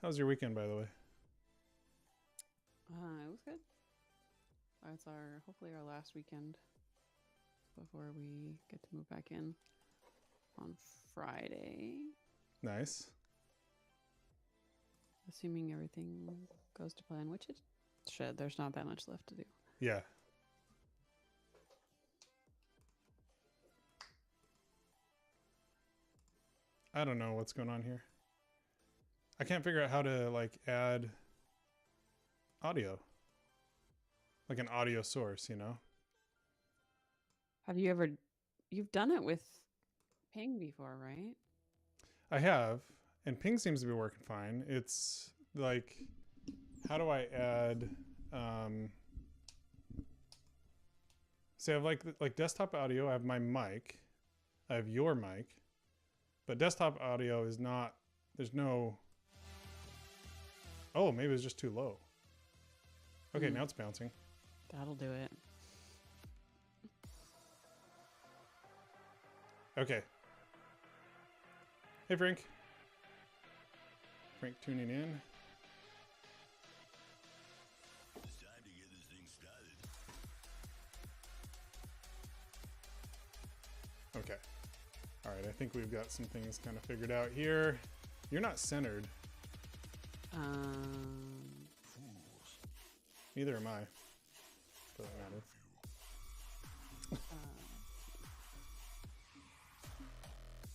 How was your weekend, by the way? It was good. It's hopefully our last weekend before we get to move back in on Friday. Nice. Assuming everything goes to plan, which it should. There's not that much left to do. Yeah. I don't know what's going on here. I can't figure out how to like add audio. Like an audio source, you know? Have you've done it with Ping before, right? I have, and ping seems to be working fine. It's like, how do I add, so I have like desktop audio, I have my mic, I have your mic, but desktop audio is not, there's no, oh, maybe it's just too low. Okay, now it's bouncing. That'll do it. Okay. Hey, Frank. Frank tuning in. It's time to get this thing started. Okay. All right, I think we've got some things kind of figured out here. You're not centered. Fools. Neither am I. Doesn't matter.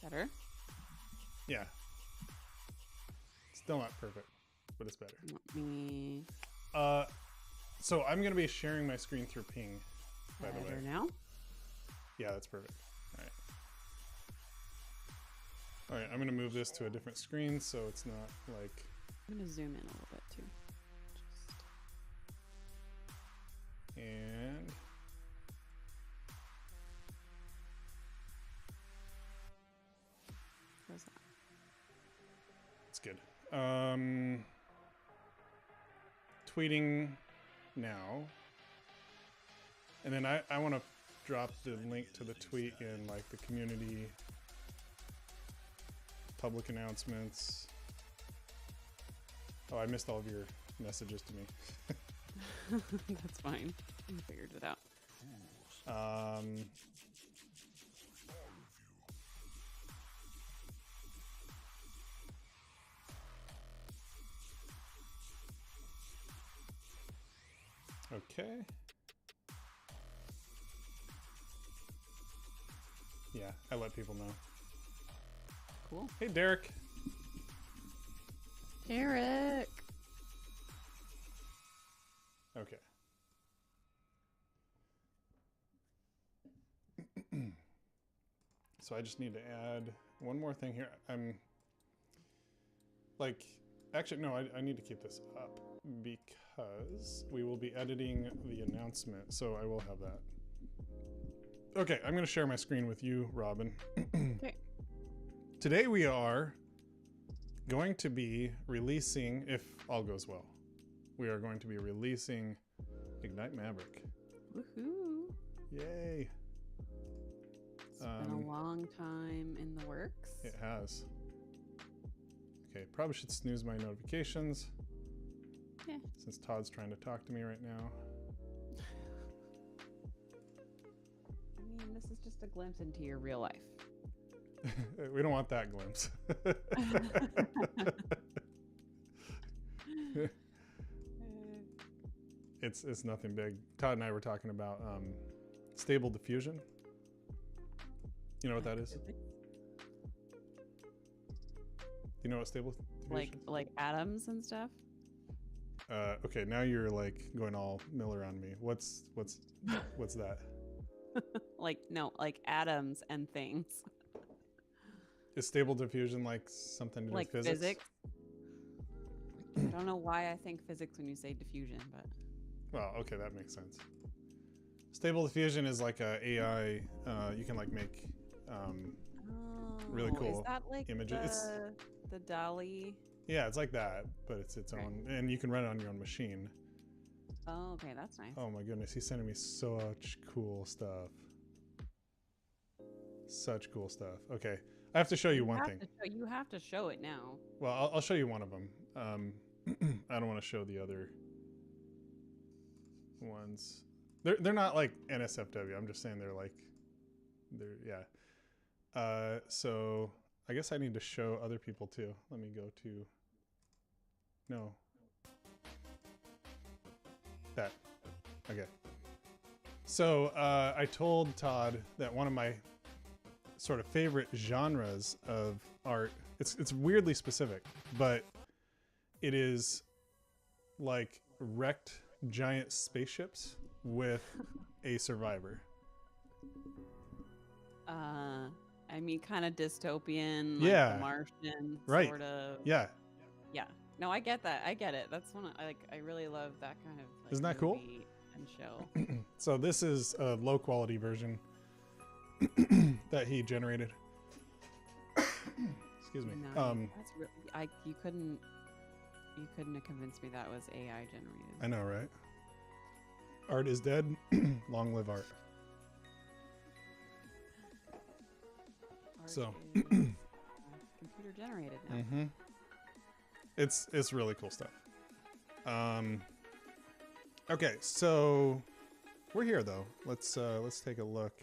Better? Yeah. Still not perfect, but it's better. Let me So I'm going to be sharing my screen through ping, by the better way. now. Yeah, that's perfect. All right. All right, I'm going to move this to a different screen so it's not like... I'm gonna zoom in a little bit too. And... How's that? It's good. Tweeting now. And then I want to drop the link to the tweet in like the community public announcements. Oh, I missed all of your messages to me. That's fine. I figured it out. Okay. Yeah, I let people know. Cool. Hey, Derek. Eric! Okay. So I just need to add one more thing here. I'm like, actually, no, I need to keep this up because we will be editing the announcement. So I will have that. Okay, I'm going to share my screen with you, Robin. Okay. Today we are going to be releasing, if all goes well, we are going to be releasing Ignite Maverick. Woohoo! Yay! It's been a long time in the works. It has. Okay, probably should snooze my notifications Yeah. since Todd's trying to talk to me right now. I mean, this is just a glimpse into your real life. We don't want that glimpse. It's nothing big. Todd and I were talking about stable diffusion. You know what that is? Do you know what stable diffusion is? Like atoms and stuff? Okay, now you're like going all Miller on me. What's that? like atoms and things. Is stable diffusion like something to do Like with physics? I don't know why I think physics when you say diffusion, but Well, okay, that makes sense. Stable diffusion is like a AI. You can like make really cool is that like images. The DALI? Yeah, it's like that, but it's its own, and you can run it on your own machine. Oh, okay, that's nice. Oh my goodness, he's sending me such cool stuff. Such cool stuff. Okay, I have to show you one thing. You have to show it now. Well, I'll show you one of them. I don't want to show the other ones. They're not like NSFW. I'm just saying they're so I guess I need to show other people too. Let me go to no. That. Okay. So I told Todd that one of my sort of favorite genres of art, it's weirdly specific, but it is like wrecked giant spaceships with a survivor. I mean, kind of dystopian, Yeah. like The Martian, Right. sort of. Yeah. Yeah. No, I get that. I get it. That's one I really love that kind of like, Isn't that cool? movie and show. So this is a low quality version that he generated. Excuse me. Nice. That's really, you couldn't have convinced me that was AI generated. I know, right? Art is dead. Long live art. Art So. is, computer generated now. Mm-hmm. It's really cool stuff. Okay, so we're here though. Let's take a look.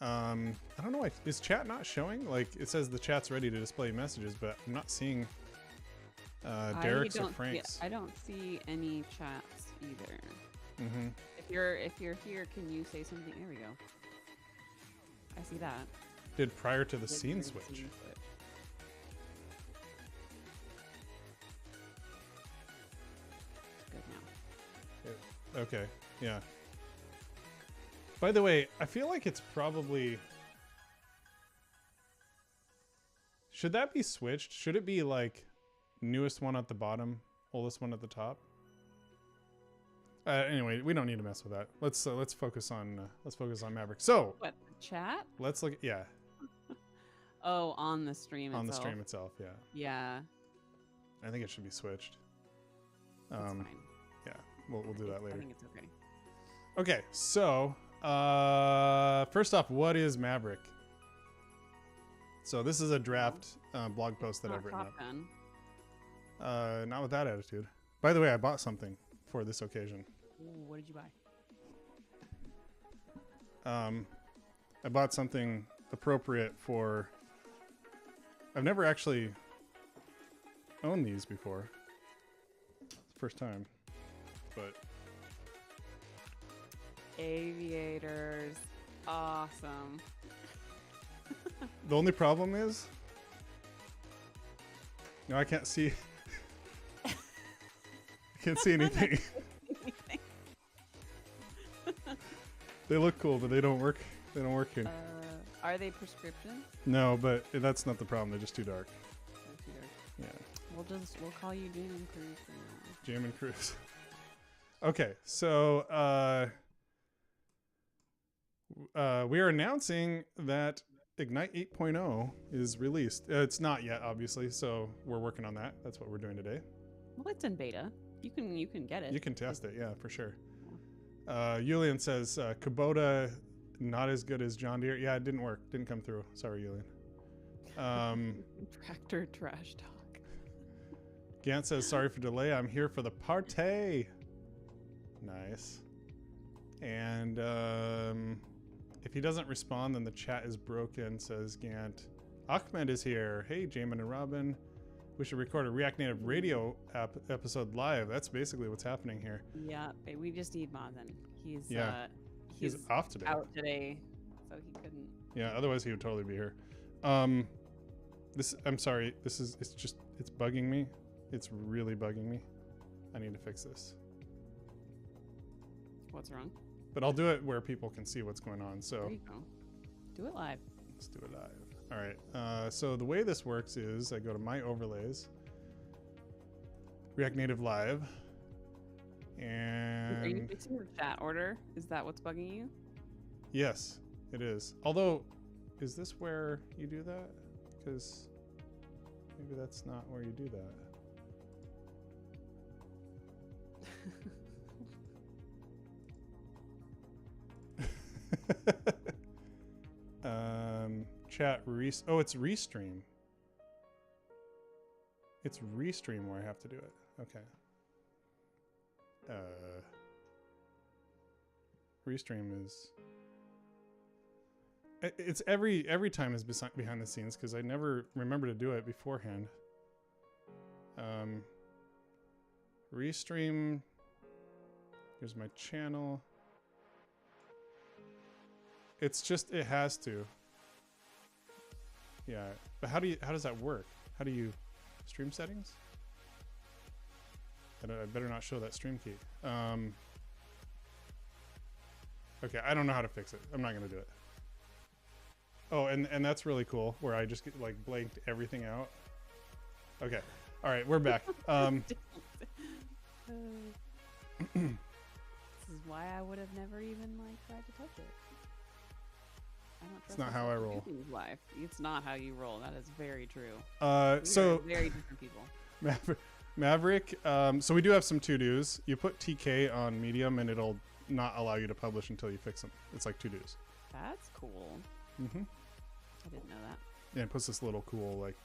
I don't know why is chat not showing? Like it says the chat's ready to display messages, but I'm not seeing Derek's or Frank's. I don't see any chats either. Mm-hmm. If you're here, can you say something? There we go. I see that. Did prior to the Did scene the switch. scene Good now. Okay, yeah. By the way, I feel like it's probably... Should that be switched? Should it be like newest one at the bottom, oldest one at the top? Anyway, we don't need to mess with that. Let's focus on Maverick. So What, the chat? let's look. Yeah, Oh, on the stream itself. on the stream itself. Yeah, Yeah, I think it should be switched. that's fine. Yeah, we'll do that I later. think it's okay. Okay, so first off, what is Maverick? So this is a draft blog post that Not I've written Top up. Gun. Not with that attitude. By the way, I bought something for this occasion. Ooh, what did you buy? I bought something appropriate for... I've never actually owned these before. It's the first time, but... Aviators. Awesome. The only problem is... No, I can't see... I can't see anything. They look cool, but they don't work. They don't work here. Are they prescription? No, but that's not the problem. They're just too dark. Yeah. We'll call you Jam and Cruise for now. Jam and Cruise. Okay, so we are announcing that Ignite 8.0 is released. It's not yet, obviously, so we're working on that. That's what we're doing today. Well, it's in beta. You can get it. You can test it, yeah, for sure. Julian says Kubota not as good as John Deere. Yeah, it didn't work. Didn't come through. Sorry, Julian. Tractor trash talk. Gant says sorry for delay. I'm here for the party. Nice. And if he doesn't respond, then the chat is broken, says Gant. Ahmed is here. Hey, Jamin and Robin. We should record a React Native radio episode live. That's basically what's happening here. Yeah, but we just need Mazen. He's off today. Out today, so he couldn't. Yeah, otherwise he would totally be here. I'm sorry. It's bugging me. It's really bugging me. I need to fix this. What's wrong? But I'll do it where people can see what's going on. So There you go. Do it live. let's do it live. All right. So the way this works is I go to My Overlays, React Native Live, and Are you fixing your chat order? Is that what's bugging you? yes, it is. Although, is this where you do that? Because maybe that's not where you do that. Chat it's Restream. It's Restream where I have to do it. Okay. Restream is... It's every time is behind the scenes because I never remember to do it beforehand. Restream. Here's my channel. It's just, it has to. Yeah, but how does that work? How do you stream settings? I better not show that stream key. Okay, I don't know how to fix it. I'm not gonna do it. Oh, and that's really cool where I just get, like, blanked everything out. Okay. All right, we're back. This is why I would have never even like tried to touch it. I don't trust It's not how I roll. Life. It's not how you roll. That is very true. So very different people. Maverick. So we do have some to-dos. You put TK on medium, and it'll not allow you to publish until you fix them. It's like to-dos. That's cool. Mm-hmm. I didn't know that. Yeah, it puts this little cool like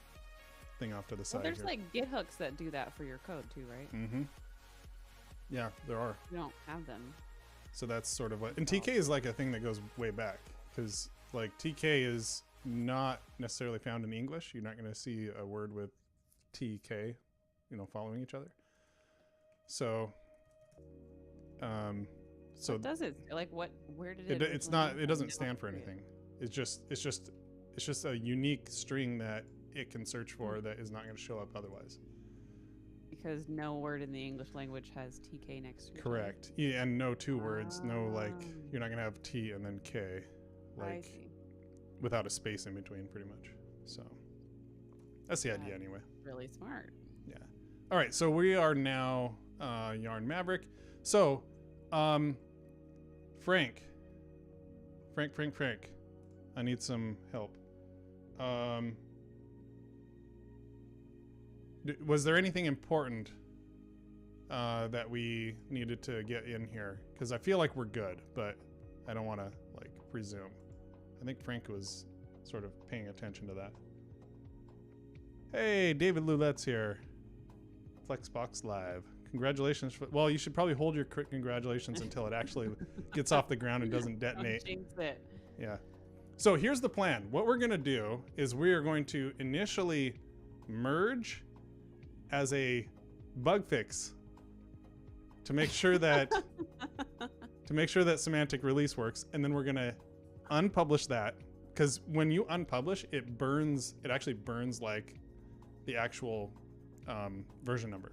thing off to the side. Well, there's here. like Git hooks that do that for your code too, right? Mm-hmm. Yeah, there are. You don't have them. So that's sort of what. And TK is like a thing that goes way back because like TK is not necessarily found in English. You're not going to see a word with TK, following each other. So, What does it like? Where did it? It's not. It doesn't stand for anything. It's just a unique string that it can search for that is not going to show up otherwise. Because no word in the English language has TK next to it. Correct. Yeah, and no two words. No, like, you're not going to have T and then K. Like, without a space in between, pretty much. So, that's the idea anyway. Really smart. Yeah. All right, so we are now Yarn Maverick. So, Frank. I need some help. Was there anything important that we needed to get in here? Because I feel like we're good, but I don't want to like presume. I think Frank was sort of paying attention to that. Hey, David Loulette's here. Flexbox Live. Congratulations. Well, you should probably hold your congratulations until it actually gets off the ground and doesn't detonate. Jinx it. Yeah. So here's the plan. What we're going to do is we are going to initially merge as a bug fix to make sure that semantic release works, and then we're going to unpublish that, because when you unpublish, it actually burns like the actual version number.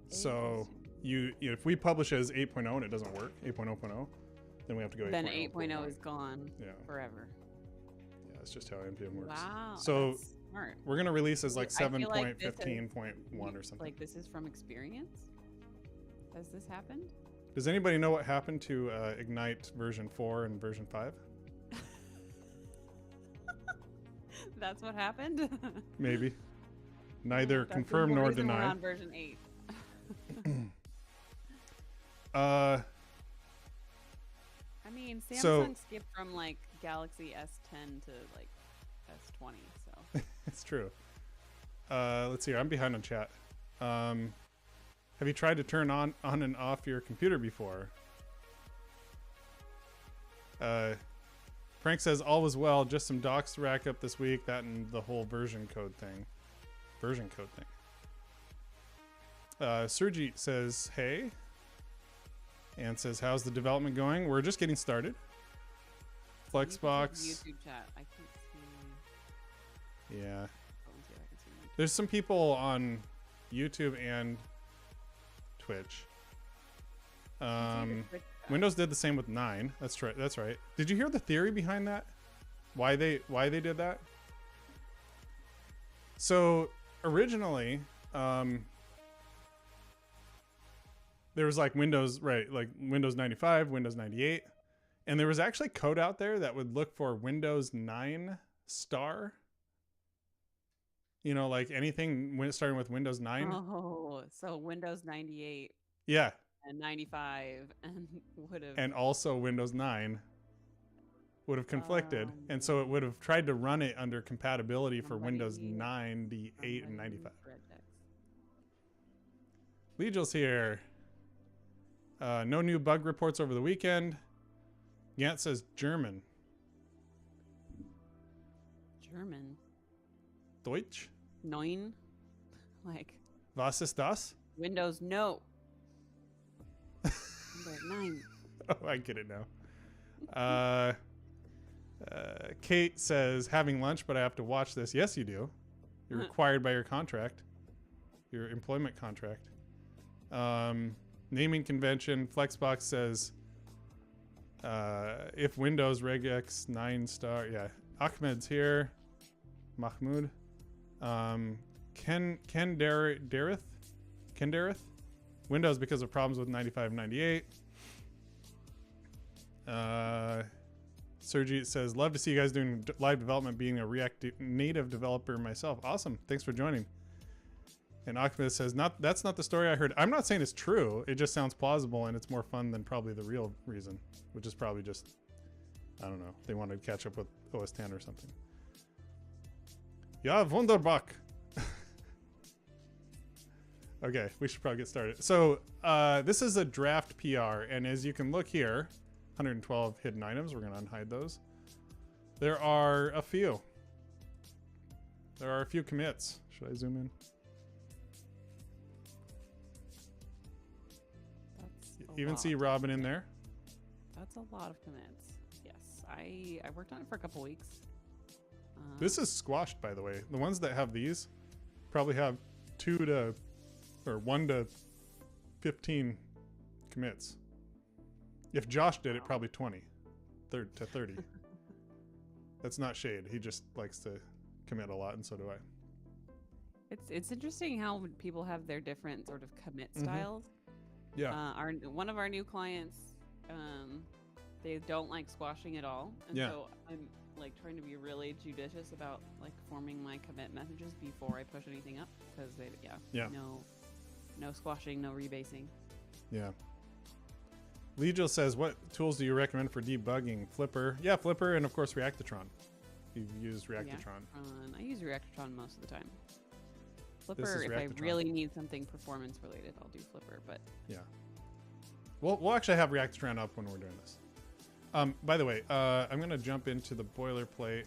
So if we publish as 8.0 and it doesn't work, 8.0.0, then we have to go 8.0. Then 8.0 is gone forever. Yeah, that's just how NPM works. Wow. So that's smart. We're going to release as like I feel like 7.15.1 or something. Like this is from experience? Has this happened? Does anybody know what happened to Ignite version 4 and version 5? That's what happened? Maybe. Neither confirm nor deny. We're on version 8. I mean, Samsung skipped from like Galaxy S10 to like S20, so. It's true. Let's see here. I'm behind on chat. Have you tried to turn on and off your computer before? Frank says all was well, just some docs to rack up this week, that and the whole version code thing. Sergi says hey, and says how's the development going? We're just getting started. Flexbox. YouTube chat. I can't see. Yeah. Oh, let's see if I can see YouTube. There's some people on YouTube and Twitch. Windows did the same with 9. That's right. That's right. Did you hear the theory behind that? Why they did that? So originally, there was like Windows 95, Windows 98, and there was actually code out there that would look for Windows 9 star. Like anything starting with Windows 9. Oh, so Windows 98. Yeah. And 95 and would have. And also Windows 9 would have conflicted, and so it would have tried to run it under compatibility for Windows 98 and 95. Legal's here. No new bug reports over the weekend. Gant says German. German. Deutsch? Neun. Like. Was ist das? Windows, no. Number 9. Oh, I get it now. Kate says, having lunch, but I have to watch this. Yes, you do. You're required by your contract, your employment contract. Naming convention. Flexbox says, if Windows regex 9 star. Yeah. Ahmed's here. Mahmoud. Ken Dareth. Windows because of problems with 95 and 98. Sergi says, love to see you guys doing live development, being a React native developer myself. Awesome. Thanks for joining. And Ahmed says, that's not the story I heard. I'm not saying it's true. It just sounds plausible and it's more fun than probably the real reason, which is probably just, I don't know. They wanted to catch up with OS 10 or something. Ja, wunderbar. Okay, we should probably get started. So this is a draft PR, and as you can look here, 112 hidden items. We're going to unhide those. There are a few. There are a few commits. Should I zoom in? Even see Robin in there. That's a lot of commits. Yes, I worked on it for a couple weeks. This is squashed, by the way. The ones that have these probably have 1 to 15 commits. If Josh did it, probably 20 to 30. That's not shade. He just likes to commit a lot, and so do I. It's interesting how people have their different sort of commit styles. Yeah. One of our new clients, they don't like squashing at all, and so I'm like trying to be really judicious about like forming my commit messages before I push anything up, because no squashing, no rebasing. Yeah. Legio says, what tools do you recommend for debugging? Flipper. Yeah, Flipper, and of course Reactitron. You've used Reactitron. I use Reactitron most of the time. Flipper, if I really need something performance related, I'll do Flipper, but... Yeah. We'll actually have Reactitron up when we're doing this. By the way, I'm going to jump into the boilerplate.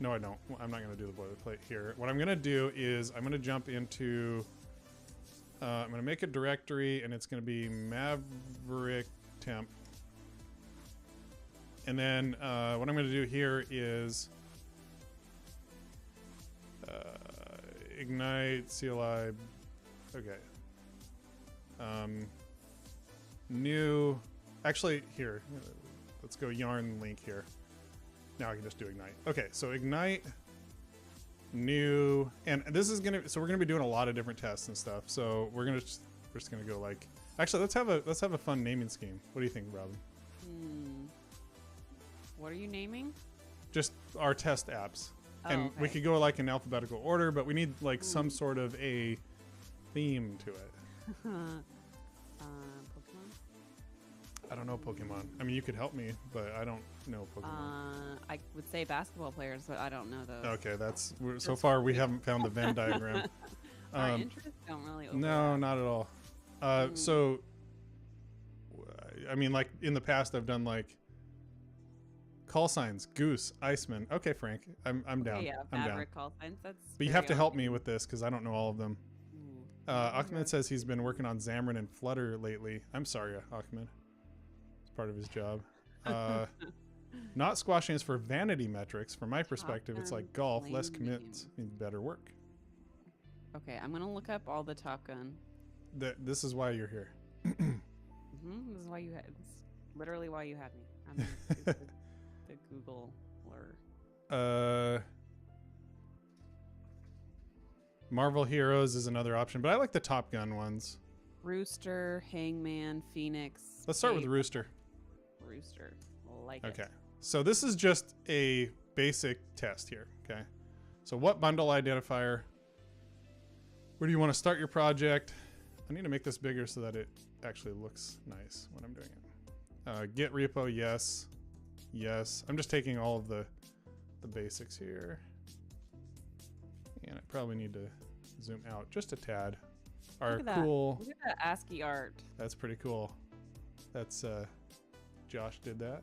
No, I don't. I'm not going to do the boilerplate here. What I'm going to do is I'm going to jump into... I'm going to make a directory, and it's going to be Maverick temp. And then what I'm going to do here is ignite CLI. Okay. New. Actually, here. Let's go yarn link here. Now I can just do ignite. Okay, so ignite. New, and this is gonna, so we're gonna be doing a lot of different tests and stuff, so we're just gonna go like, actually let's have a fun naming scheme. What do you think, Robin? What are you naming? Just our test apps. And we could go like in alphabetical order, but we need like some sort of a theme to it. Pokemon? I don't know Pokemon. I mean, you could help me, but I don't know Pokemon. I would say basketball players, but I don't know those. Okay, so far we haven't found the Venn diagram. Our interests don't really overlap. No, not at all. So, I mean, like in the past, I've done like call signs, Goose, Iceman. Okay, Frank, I'm down. Yeah, I'm Maverick down. call signs. That's. But you have to help me with this because I don't know all of them. Ahmed says he's been working on Xamarin and Flutter lately. I'm sorry, Ahmed. It's part of his job. Not squashing is for vanity metrics. From my perspective, it's like golf. Less commits means better work. Okay, I'm gonna look up all the Top Gun. This is why you're here. This is why you had. It's literally why you had me. I'm the Google or. Marvel Heroes is another option, but I like the Top Gun ones. Rooster, Hangman, Phoenix. Let's start with Rooster. Rooster, like Okay, it. so this is just a basic test here. Okay, so what bundle identifier? Where do you want to start your project? I need to make this bigger so that it actually looks nice when I'm doing it. Git repo, yes. Yes. I'm just taking all of the basics here. And I probably need to zoom out just a tad. Our Look at cool. that. Look at that ASCII art. That's pretty cool. That's Josh did that.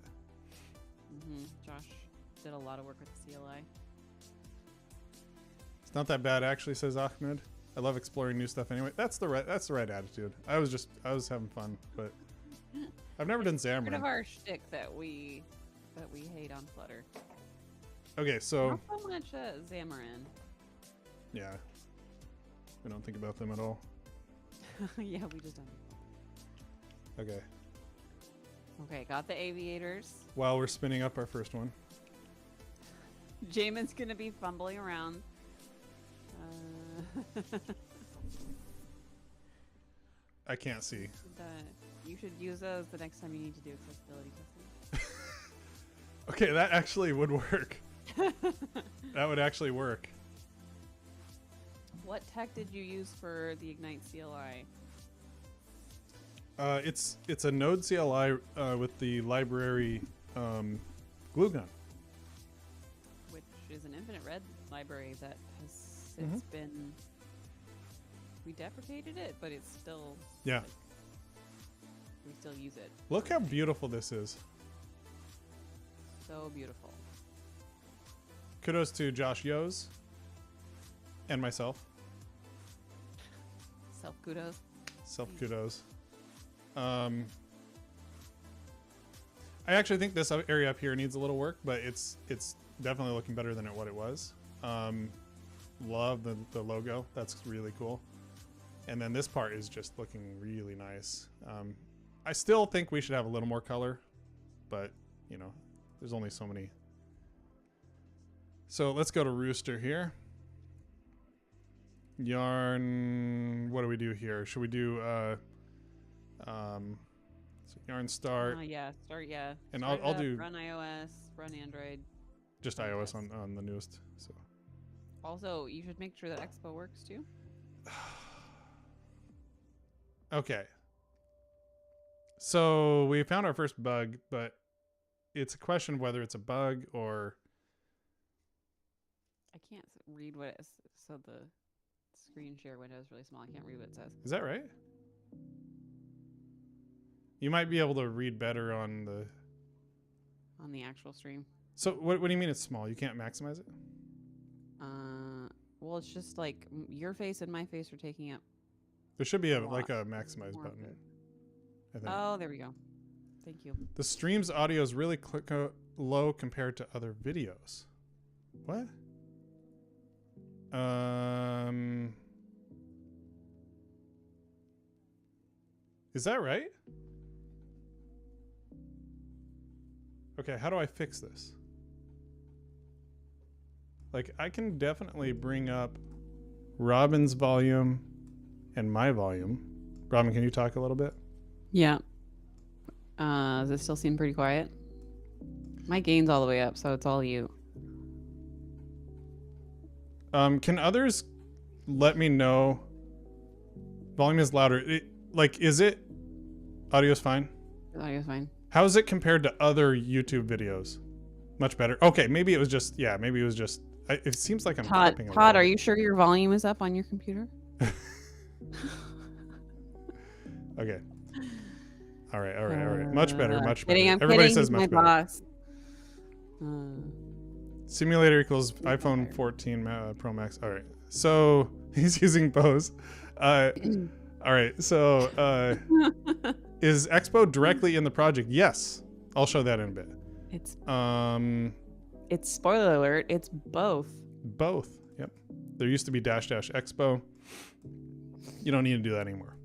Josh did a lot of work with the CLI. It's not that bad actually, says Ahmed. I love exploring new stuff anyway. That's the right attitude. I was having fun, but I've never done Part of Xamarin. our shtick that we hate on Flutter. Okay, so Not so much Xamarin. yeah. We don't think about them at all. Yeah, we just don't. Okay. Okay, got the aviators. While we're spinning up our first one. Jamin's gonna be fumbling around. I can't see. You should use those the next time you need to do accessibility testing. Okay, that actually would work. That would actually work. What tech did you use for the Ignite CLI? It's a Node CLI with the library glue gun. Which is an infinite red library that has since been... We deprecated it, but it's still... Yeah. Like, we still use it. Look how beautiful this is. So beautiful. Kudos to Josh Yos and myself. Self kudos. Self kudos. I actually think this area up here needs a little work, but it's definitely looking better than what it was. Love the logo. That's really cool. And then this part is just looking really nice. I still think we should have a little more color, but you know, there's only so many. So let's go to Rooster here. Yarn, what do we do here? Should we do so yarn start? Yeah, start, yeah. And Start I'll it up, do run iOS, run Android. just iOS on the newest. So Also, you should make sure that Expo works too. okay. So we found our first bug, but it's a question of whether it's a bug or... I can't read what it is. So the screen share window is really small. I can't read what it says. Is that right? You might be able to read better on the actual stream. So what do you mean it's small? You can't maximize it? Well, it's just like your face and my face are taking up. There should be a lot maximize more of button. it. I think. Oh, there we go. Thank you. The stream's audio is really low compared to other videos. What? Is that right? Okay, how do I fix this? Like, I can definitely bring up Robin's volume and my volume. Robin, can you talk a little bit? Yeah. Does it still seem pretty quiet? My gain's all the way up, so it's all you. Can others let me know? Volume is louder. Is it? Audio's fine? Audio's fine. How is it compared to other YouTube videos? Much better. Okay, maybe it was just, it seems like I'm tapping a Todd, lot. are you sure your volume is up on your computer? Okay. All right. Much better. I'm better. kidding, Everybody says he's much my better. boss. Simulator equals iPhone 14 Pro Max. All right. So he's using Bose. All right. So is Expo directly in the project? Yes. I'll show that in a bit. It's spoiler alert. It's both. Both. Yep. There used to be -- Expo. You don't need to do that anymore.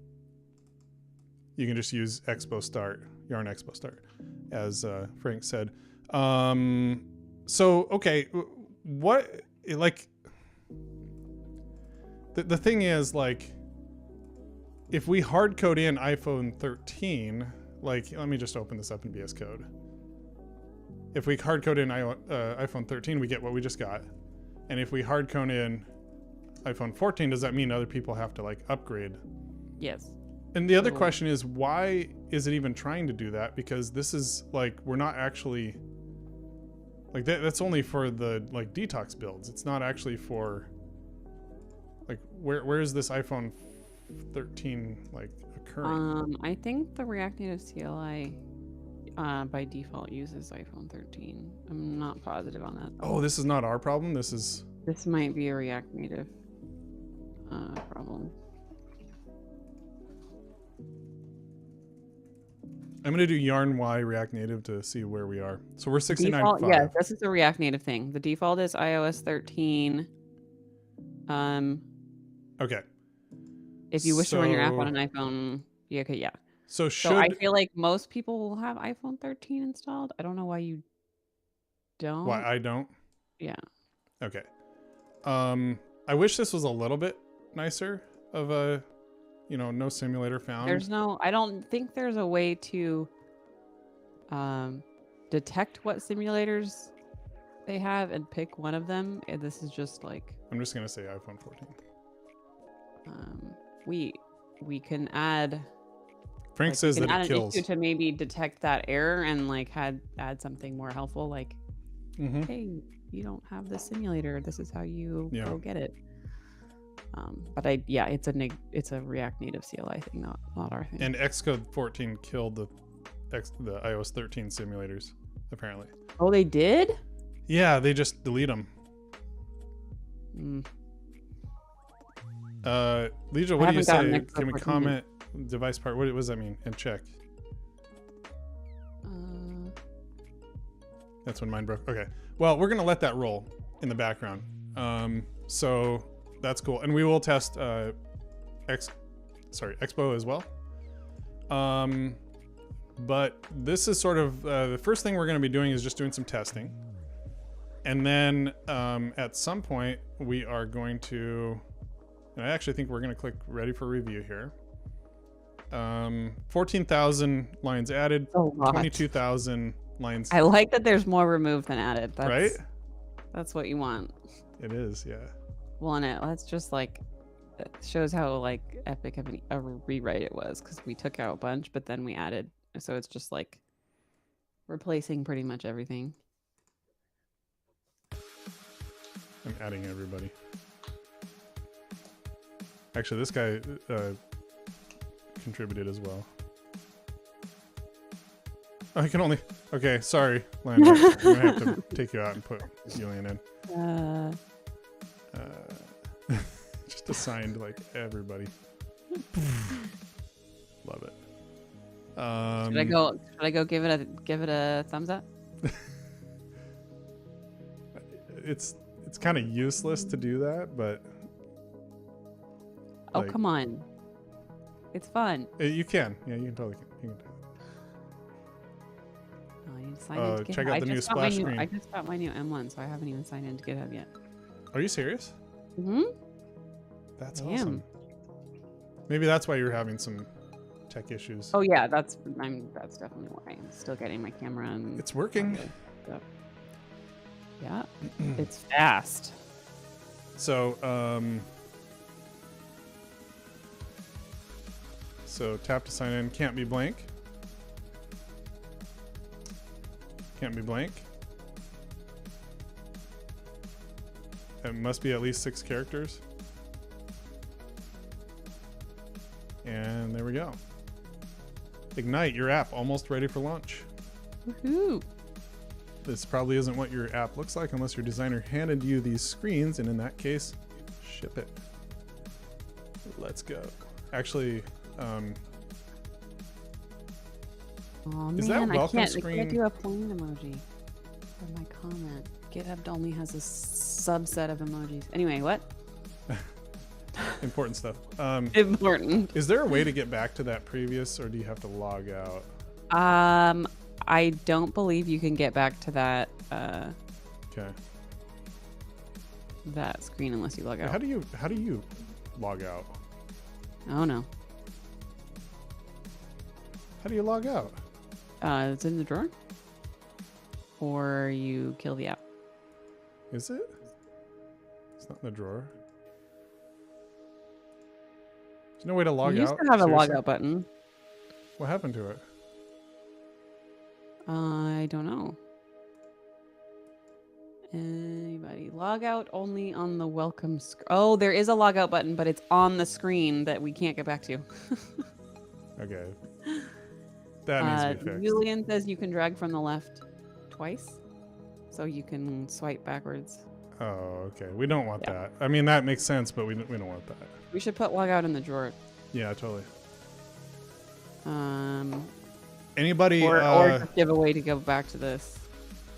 You can just use Expo Start, Yarn Expo Start, as Frank said. So, okay, what, like, the thing is, like, if we hard code in iPhone 13, like, let me just open this up in VS Code. If we hard code in iPhone 13, we get what we just got. And if we hard code in iPhone 14, does that mean other people have to, like, upgrade? Yes. And the other question is, why is it even trying to do that? Because this is, like, we're not actually Like that's only for the like detox builds. It's not actually for like where is this iPhone 13 like occurring? I think the React Native CLI by default uses iPhone 13. I'm not positive on that. Oh, this is not our problem. This might be a React Native problem. I'm gonna do yarn y React Native to see where we are. So we're 69.5. Default, yeah, this is a React Native thing. The default is iOS 13. Okay. If you wish to run your app on an iPhone, yeah, okay, yeah. So I feel like most people will have iPhone 13 installed. I don't know why you don't. Why I don't? Yeah. Okay. I wish this was a little bit nicer of a, no simulator found. I don't think there's a way to detect what simulators they have and pick one of them. And this is just like... I'm just going to say iPhone 14. We can add... Frank says that it kills. To maybe detect that error and like add something more helpful, like, hey, you don't have the simulator. This is how you go get it. But it's a React Native CLI thing, not our thing. And Xcode 14 killed the iOS 13 simulators, apparently. Oh, they did? Yeah, they just delete them. Leisha, what do you say? Can we comment device part? What does that mean? And check. That's when mine broke. Okay. Well, we're gonna let that roll in the background. So that's cool, and we will test Expo as well. But this is sort of the first thing we're going to be doing is just doing some testing, and then at some point we are going to. And I actually think we're going to click ready for review here. 14,000 lines added, 22,000 lines. I like that there's more removed than added. Right? That's what you want. It is, yeah. Well, and that's just like, it shows how like epic of a rewrite it was, because we took out a bunch, but then we added. So it's just like replacing pretty much everything. I'm adding everybody. Actually, this guy contributed as well. Oh, I can only... Okay, sorry, Landon. I'm going to have to take you out and put Julian in. Just assigned, like, everybody. Love it. Should I go give it a thumbs up? It's kind of useless to do that, but... Oh, come on. It's fun. You can. Yeah, you can totally. You can. Oh, I need to sign in to check out the new splash screen. I just got my new M1, so I haven't even signed in to GitHub yet. Are you serious? Mm-hmm. That's awesome. Maybe that's why you're having some tech issues. Oh yeah, that's definitely why. I'm still getting my camera and it's working. Yeah, it's fast. So So tap to sign in. Can't be blank. Can't be blank. It must be at least 6 characters. And there we go. Ignite your app, almost ready for launch. Woohoo! This probably isn't what your app looks like unless your designer handed you these screens, and in that case, ship it. Let's go. Actually, oh is man, that welcome I screen? can't do a plain emoji for my comment. GitHub only has a subset of emojis. Anyway, what? Important stuff. Important. Is there a way to get back to that previous, or do you have to log out? I don't believe you can get back to that. Okay. That screen unless you log out. How do you log out? Oh no. How do you log out? It's in the drawer. Or you kill the app. Is it? It's not in the drawer. There's no way to log out? You used to have a log out button. What happened to it? I don't know. Anybody log out only on the welcome screen? Oh, there is a log out button, but it's on the screen that we can't get back to. Okay. That needs to be fixed. Julian says you can drag from the left twice, so you can swipe backwards. Oh, okay. We don't want that. I mean, that makes sense, but we don't want that. We should put log out in the drawer. Yeah, totally. Anybody or just give a way to go back to this.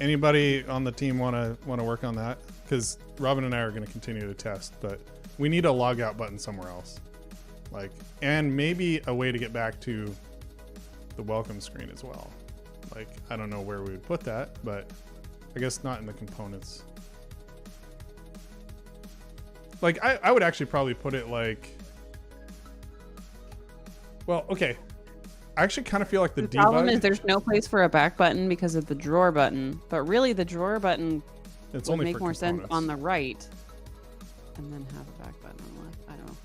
Anybody on the team want to work on that? Because Robin and I are going to continue to test, but we need a log out button somewhere else, like, and maybe a way to get back to the welcome screen as well. Like, I don't know where we would put that, but I guess not in the components. Like, I would actually probably put it like, well, okay. I actually kind of feel like the debug. Problem is there's no place for a back button because of the drawer button, but really the drawer button would make for more sense components. on the right, and then have a back button on the left. I don't know.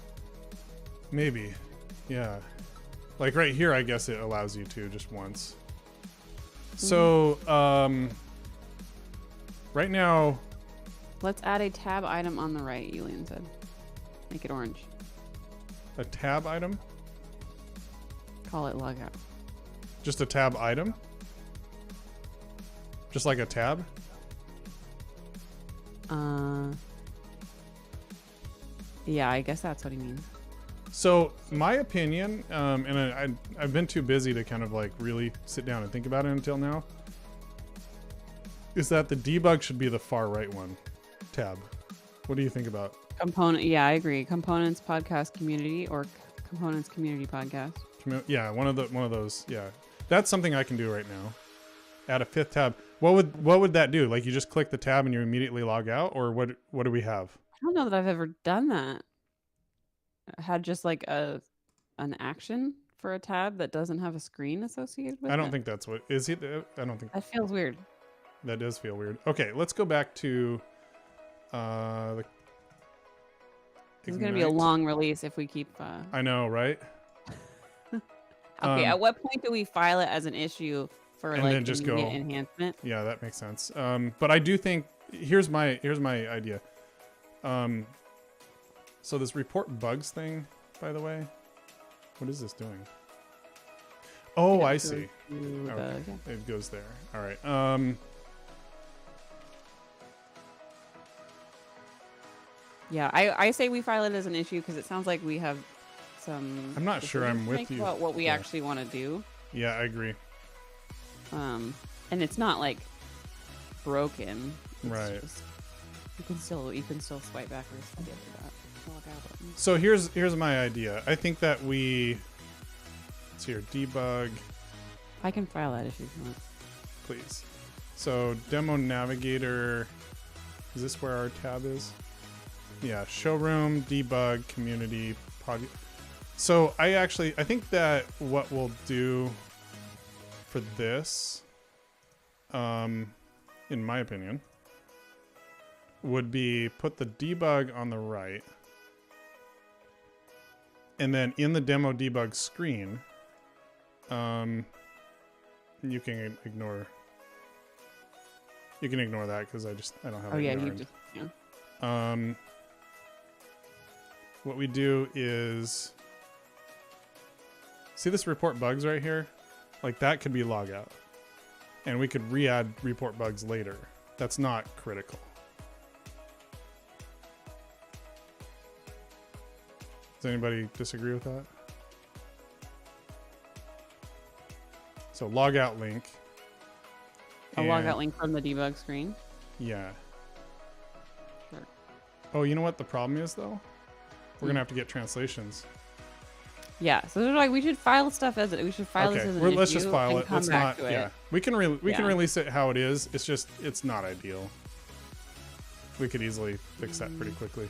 Maybe, yeah. Like right here, I guess it allows you to just once. So, right now, let's add a tab item on the right. Julian said, make it orange. a tab item, Call it log out. just a tab item, just like a tab. Yeah, I guess that's what he means. So my opinion, and I've been too busy to kind of like really sit down and think about it until now, is that the debug should be the far right one tab. What do you think about? Component. Yeah, I agree. Components podcast community or components community podcast. Yeah, one of those. Yeah, that's something I can do right now. Add a fifth tab. What would that do? Like you just click the tab and you immediately log out, or what do we have? I don't know that I've ever done that. I had just like an action for a tab that doesn't have a screen associated with it. I don't think that's what is it. I don't think that feels weird. That does feel weird. Okay, let's go back to the. This is going to be a long release if we keep. I know, right? Okay, at what point do we file it as an issue for and like then just immediate go enhancement? Yeah, that makes sense. But I do think here's my idea. So this report bugs thing, by the way, what is this doing? Oh, I see. Okay. It goes there. All right. Yeah, I say we file it as an issue because it sounds like we have some. I'm not sure I'm with you about what we actually want to do. Yeah, I agree. And it's not like broken. It's right. Just, you can still swipe backwards to get to that log out button. So here's my idea. I think that let's see here, debug. I can file that issue if you want. Please. So demo navigator. Is this where our tab is? Yeah, showroom, debug, community, pod. So I think that what we'll do for this, in my opinion, would be put the debug on the right, and then in the demo debug screen, you can ignore that because I don't have. Oh it yeah, in you mind. just yeah. What we do is see this report bugs right here, like that could be log out, and we could re-add report bugs later. That's not critical. Does anybody disagree with that? So log out link. A log out link from the debug screen. Yeah. Sure. Oh, you know what the problem is though? We're gonna have to get translations. Yeah, so they're like we should file stuff as we should file this as an issue. Let's just file and it. come Let's back not. to it. Yeah, we can release it how it is. It's just it's not ideal. We could easily fix that pretty quickly.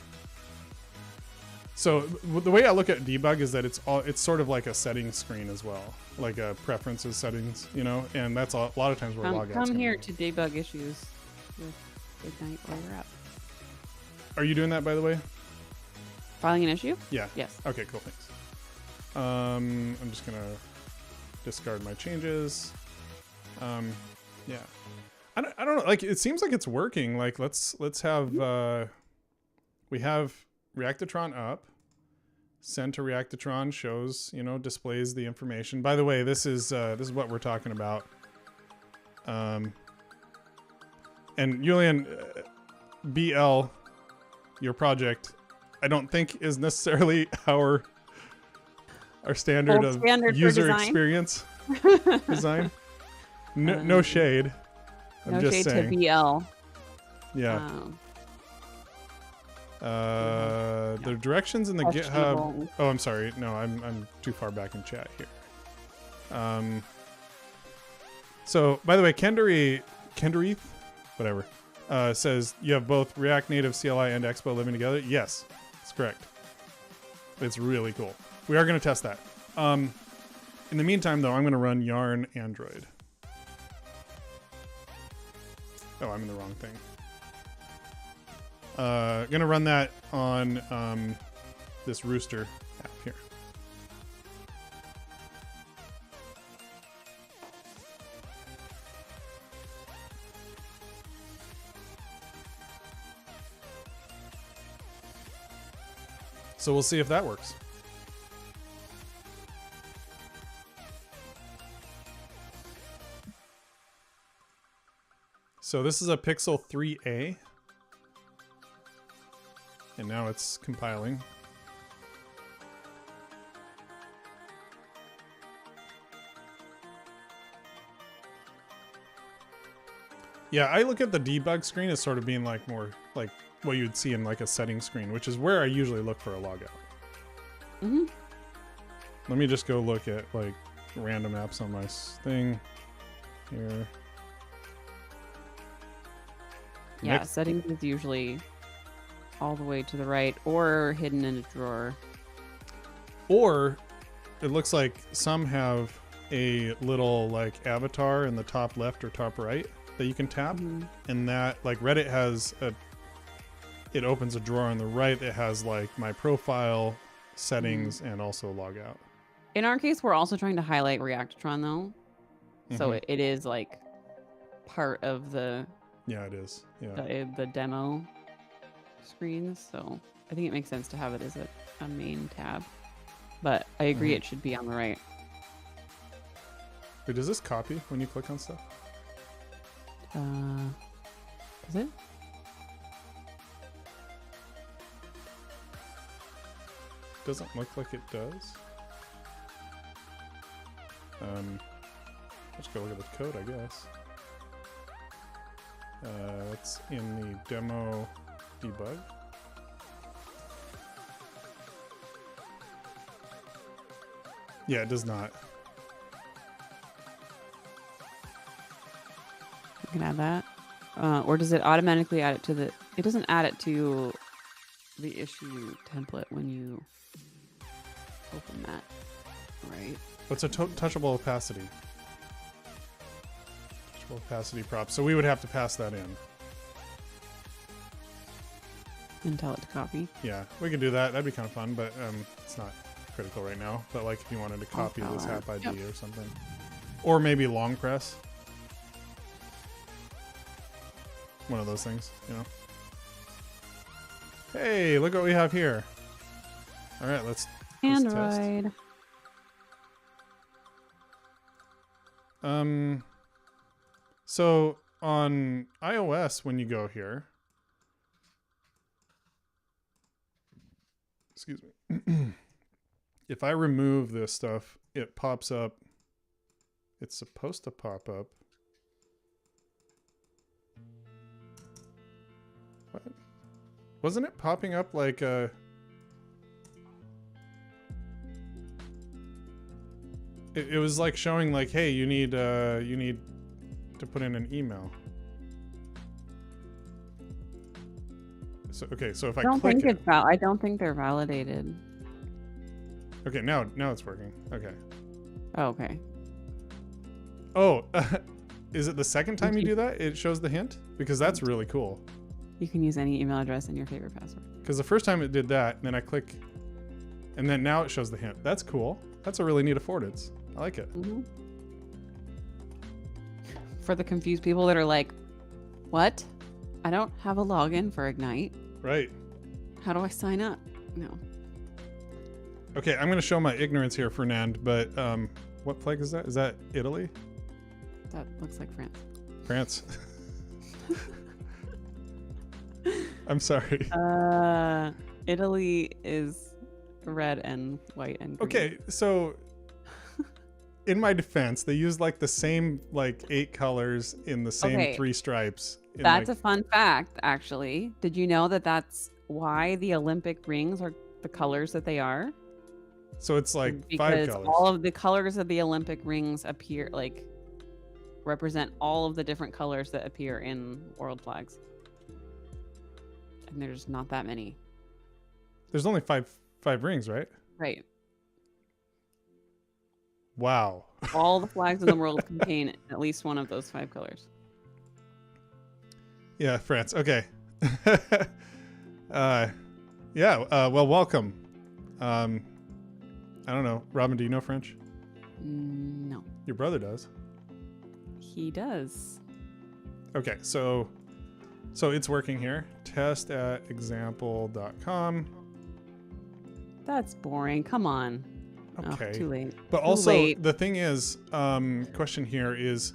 So the way I look at debug is that it's sort of like a settings screen as well, like a preferences settings, you know, and that's a lot of times where logouts come here to debug issues with Ignite while you're up. Are you doing that, by the way? Filing an issue? Yeah. Yes. Okay, cool, thanks. I'm just gonna discard my changes. Yeah. I don't know. Like, it seems like it's working. Like, let's have, we have Reactitron up. Send to Reactitron shows, displays the information. By the way, this is what we're talking about. And Julian, BL, your project, I don't think is necessarily our standard of user experience design. No shade. I'm just saying. To BL. Yeah. The directions in the GitHub. Oh, I'm sorry. No, I'm too far back in chat here. So, by the way, Kenderith, whatever, says you have both React Native CLI and Expo living together. Yes, that's correct. It's really cool. We are going to test that. In the meantime, though, I'm going to run yarn Android. Oh, I'm in the wrong thing. Gonna run that on this Rooster app here. So we'll see if that works. So this is a Pixel 3a. And now it's compiling. Yeah, I look at the debug screen as sort of being like more like what you'd see in like a settings screen, which is where I usually look for a logout. Mm-hmm. Let me just go look at like random apps on my thing here. Yeah, settings is usually all the way to the right or hidden in a drawer. Or it looks like some have a little like avatar in the top left or top right that you can tap. Mm-hmm. And that like Reddit has it opens a drawer on the right that has like my profile, settings, and also logout. In our case, we're also trying to highlight Reactitron though. So it is like part of the Yeah, it is. Yeah. the demo screens, so I think it makes sense to have it as a main tab. But I agree it should be on the right. Wait, does this copy when you click on stuff? Is it? Doesn't look like it does. Let's go look at the code, I guess. It's in the demo debug. Yeah, it does not. You can add that. Or does it automatically add it to the... It doesn't add it to the issue template when you open that, right? What's a touchable opacity? Touchable opacity prop. So we would have to pass that in. And tell it to copy. Yeah, we could do that. That'd be kind of fun, but it's not critical right now. But like if you wanted to copy this app ID or something. Or maybe long press. One of those things, you know. Hey, look what we have here. All right, let's Android. test. So on iOS, when you go here, excuse me, if I remove this stuff, it pops up. It's supposed to pop up. What? Wasn't it popping up like a... It was like showing like, hey, you need to put in an email. So okay, so if I click it, I don't think they're validated. Okay, now it's working. Okay. Oh, okay. Oh, is it the second time you do that? It shows the hint? Because that's really cool. You can use any email address and your favorite password. Because the first time it did that, and then I click, and then now it shows the hint. That's cool. That's a really neat affordance. I like it. For the confused people that are like, What? I don't have a login for Ignite. Right. How do I sign up? No. Okay, I'm going to show my ignorance here, Fernand, but what flag is that? Is that Italy? That looks like France. France. I'm sorry. Italy is red and white and green. Okay, so in my defense, they use like the same like 8 colors in the same Okay. 3 stripes. in, That's like- a fun fact, actually. Did you know that that's why the Olympic rings are the colors that they are? So it's like 5 Because colors. all of the colors of the Olympic rings appear like represent all of the different colors that appear in world flags. And there's not that many. There's only five rings, right? Right. Wow. All the flags in the world contain at least one of those 5 colors. Yeah, France. Okay. Well, welcome. I don't know. Robin, do you know French? No. Your brother does. He does. Okay, so it's working here. Test at example.com. That's boring. Come on. Okay. Oh, too late. But Too also, late. the thing is, question here is,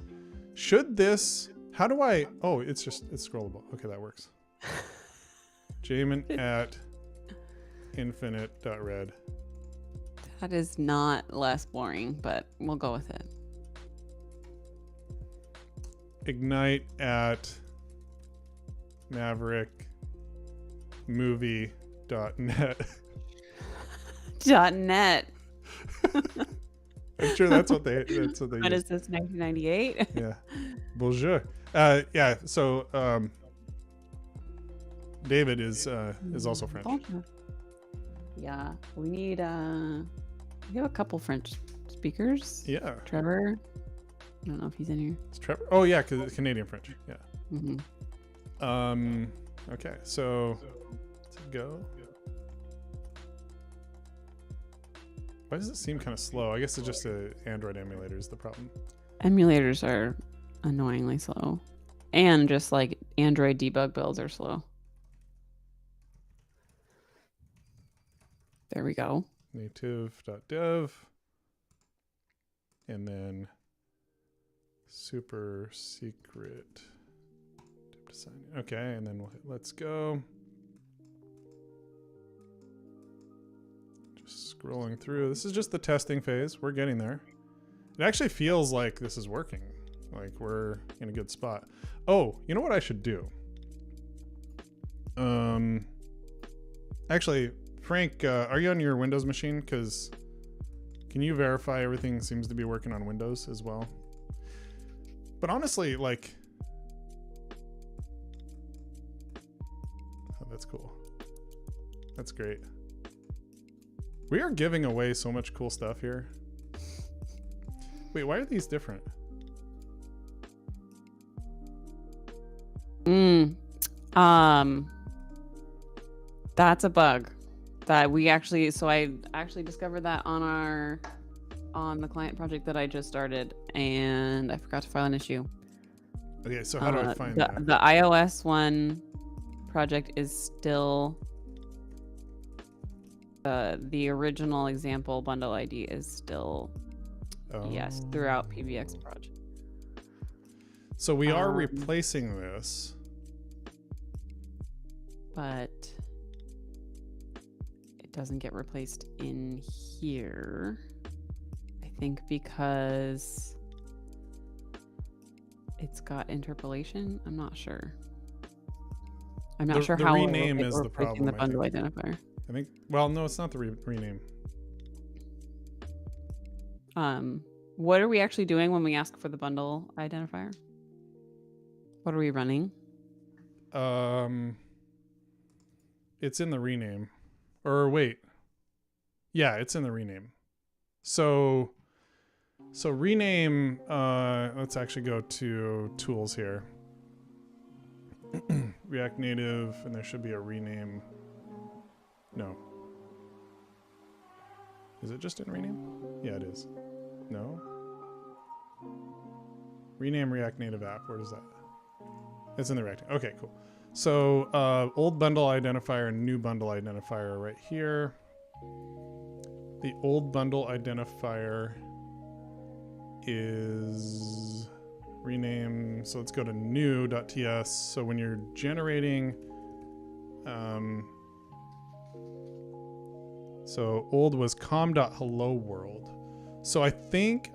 should this, how do I, oh, it's scrollable. Okay, that works. Jamin at infinite.red. That is not less boring, but we'll go with it. Ignite at Maverick movie.net. .net. I'm sure that's what they What use. is this, 1998? Yeah. Bonjour. Yeah, so David is also French. Bonjour. Yeah, we need we have a couple French speakers. Yeah. Trevor. I don't know if he's in here. It's Trevor. Oh yeah, cuz it's Canadian French. Yeah. Mm-hmm. Okay, so let's go. Why does it seem kind of slow? I guess it's just the Android emulator is the problem. Emulators are annoyingly slow. And just like Android debug builds are slow. There we go. Native.dev. And then super secret. Okay, and then we'll hit let's go. Just scrolling through. This is just the testing phase. We're getting there. It actually feels like this is working. Like we're in a good spot. Oh, you know what I should do? Actually, Frank, are you on your Windows machine? Because can you verify everything seems to be working on Windows as well? But honestly, like, oh, that's cool. That's great. We are giving away so much cool stuff here. Wait, why are these different? That's a bug that we actually, so I actually discovered that on the client project that I just started, and I forgot to file an issue. Okay, so how do I find that? The iOS one project is still the original example bundle ID is still yes throughout PBX project. So we are replacing this, but it doesn't get replaced in here. I think because it's got interpolation. I'm not sure. I'm not sure the how rename we're is the replacing problem, the I bundle think. identifier. I think. Well, no, it's not the rename. What are we actually doing when we ask for the bundle identifier? What are we running? It's in the rename. Or wait. Yeah, it's in the rename. So rename, let's actually go to tools here. React Native, and there should be a rename. No. Is it just in rename? Yeah, it is. No? Rename React Native app. Where is that? It's in the rectangle. Okay, cool. So old bundle identifier and new bundle identifier are right here. The old bundle identifier is rename. So let's go to new.ts. So when you're generating, so old was com.helloworld. So I think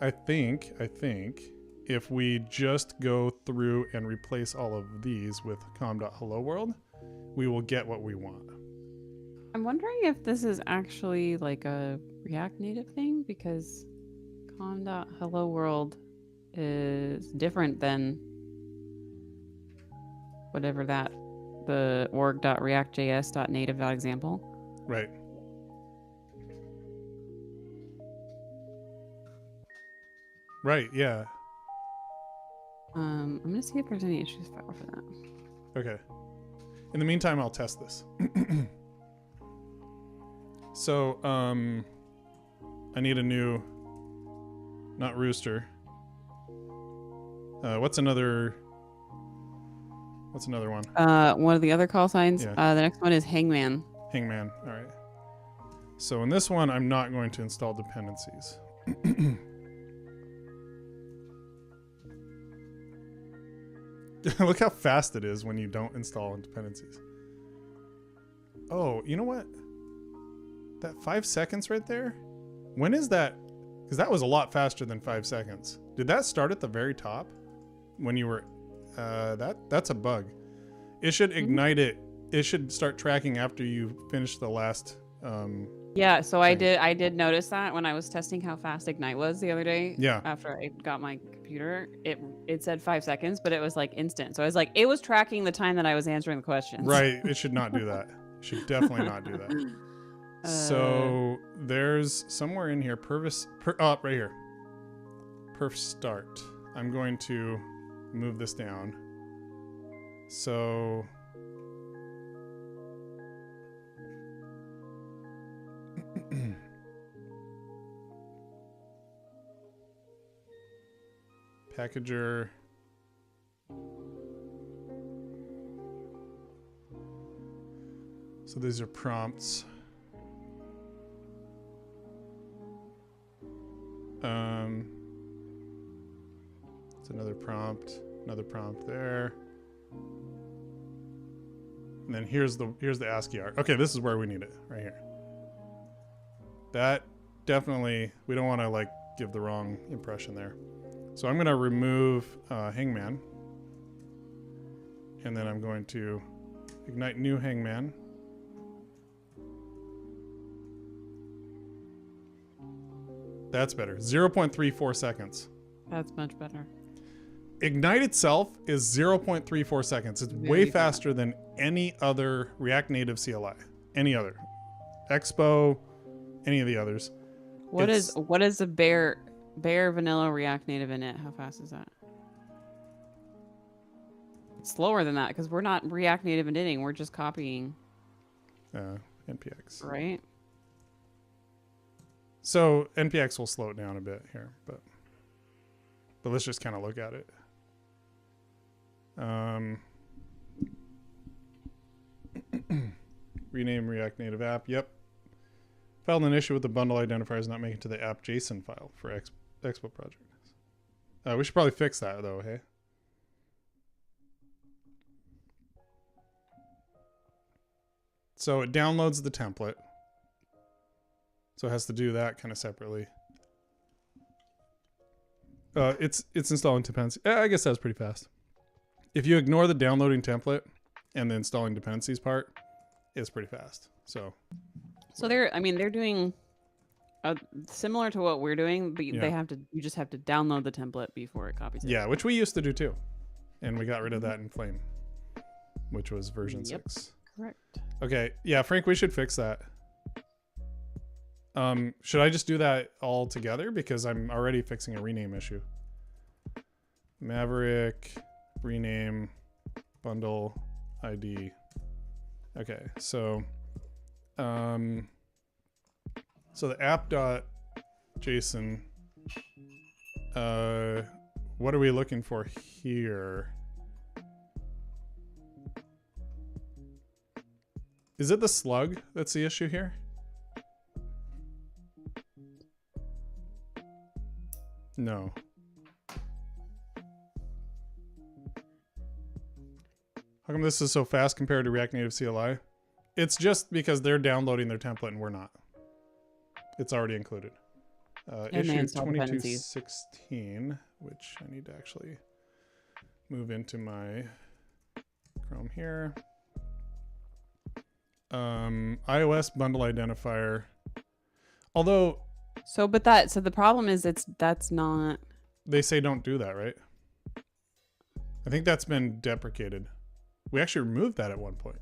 if we just go through and replace all of these with com.helloworld, we will get what we want. I'm wondering if this is actually like a React Native thing, because com.helloworld is different than whatever that, the org.reactjs.native.example. Right. Right, yeah. I'm gonna see if there's any issues for that. Okay. In the meantime, I'll test this. So, I need a new, not rooster. What's another one? One of the other call signs. Yeah. The next one is hangman. Hangman. All right. So in this one, I'm not going to install dependencies. Look how fast it is when you don't install dependencies. Oh, you know what? That 5 seconds right there? When is that? Because that was a lot faster than 5 seconds. Did that start at the very top? When you were... that's a bug. It should ignite it. It should start tracking after you finish the last... Yeah, so thing. I did notice that when I was testing how fast Ignite was the other day. Yeah. After I got my computer, it said 5 seconds, but it was like instant. So I was like, it was tracking the time that I was answering the questions. Right. It should not do that. It should definitely not do that. So there's somewhere in here, right here. Perf start. I'm going to move this down. So packager. So these are prompts. It's another prompt there. And then here's the ASCII art. Okay, this is where we need it, right here. That definitely, we don't want to like give the wrong impression there. So I'm going to remove hangman. And then I'm going to ignite new hangman. That's better. 0.34 seconds. That's much better. Ignite itself is 0.34 seconds. It's Very way faster than any other React Native CLI. Any other. Expo, any of the others. What is a bare vanilla React Native init? How fast is that? It's slower than that because we're not React Native initting. We're just copying. NPX. Right. So NPX will slow it down a bit here, but let's just kind of look at it. Rename React Native app. Yep. Found an issue with the bundle identifiers not making it to the app JSON file for Expo project. We should probably fix that though, hey? So it downloads the template. So it has to do that kind of separately. It's installing dependencies. I guess that's pretty fast. If you ignore the downloading template and the installing dependencies part, it's pretty fast. So they're doing similar to what we're doing, but Yeah. you just have to download the template before it copies it. yeah, which we used to do too. And we got rid of that in Flame, which was version 6. Correct. Okay, yeah, Frank, we should fix that. Should I just do that all together? Because I'm already fixing a rename issue. Maverick, rename, bundle, ID. Okay, so the app.json, what are we looking for here? Is it the slug that's the issue here? No. How come this is so fast compared to React Native CLI? It's just because they're downloading their template and we're not. It's already included. Issue 2216, which I need to actually move into my Chrome here. iOS bundle identifier. Although So the problem is that's not. they say don't do that, right? I think that's been deprecated. We actually removed that at one point.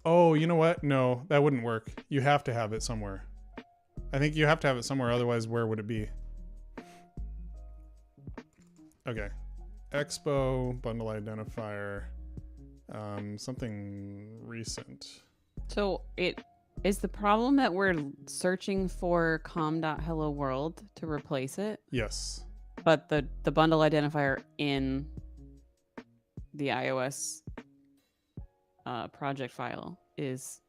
Oh, you know what? No, that wouldn't work. You have to have it somewhere. I think you have to have it somewhere, otherwise where would it be? Okay. Expo, bundle identifier, something recent. So it is the problem that we're searching for com.helloworld to replace it, Yes. but the bundle identifier in the iOS project file is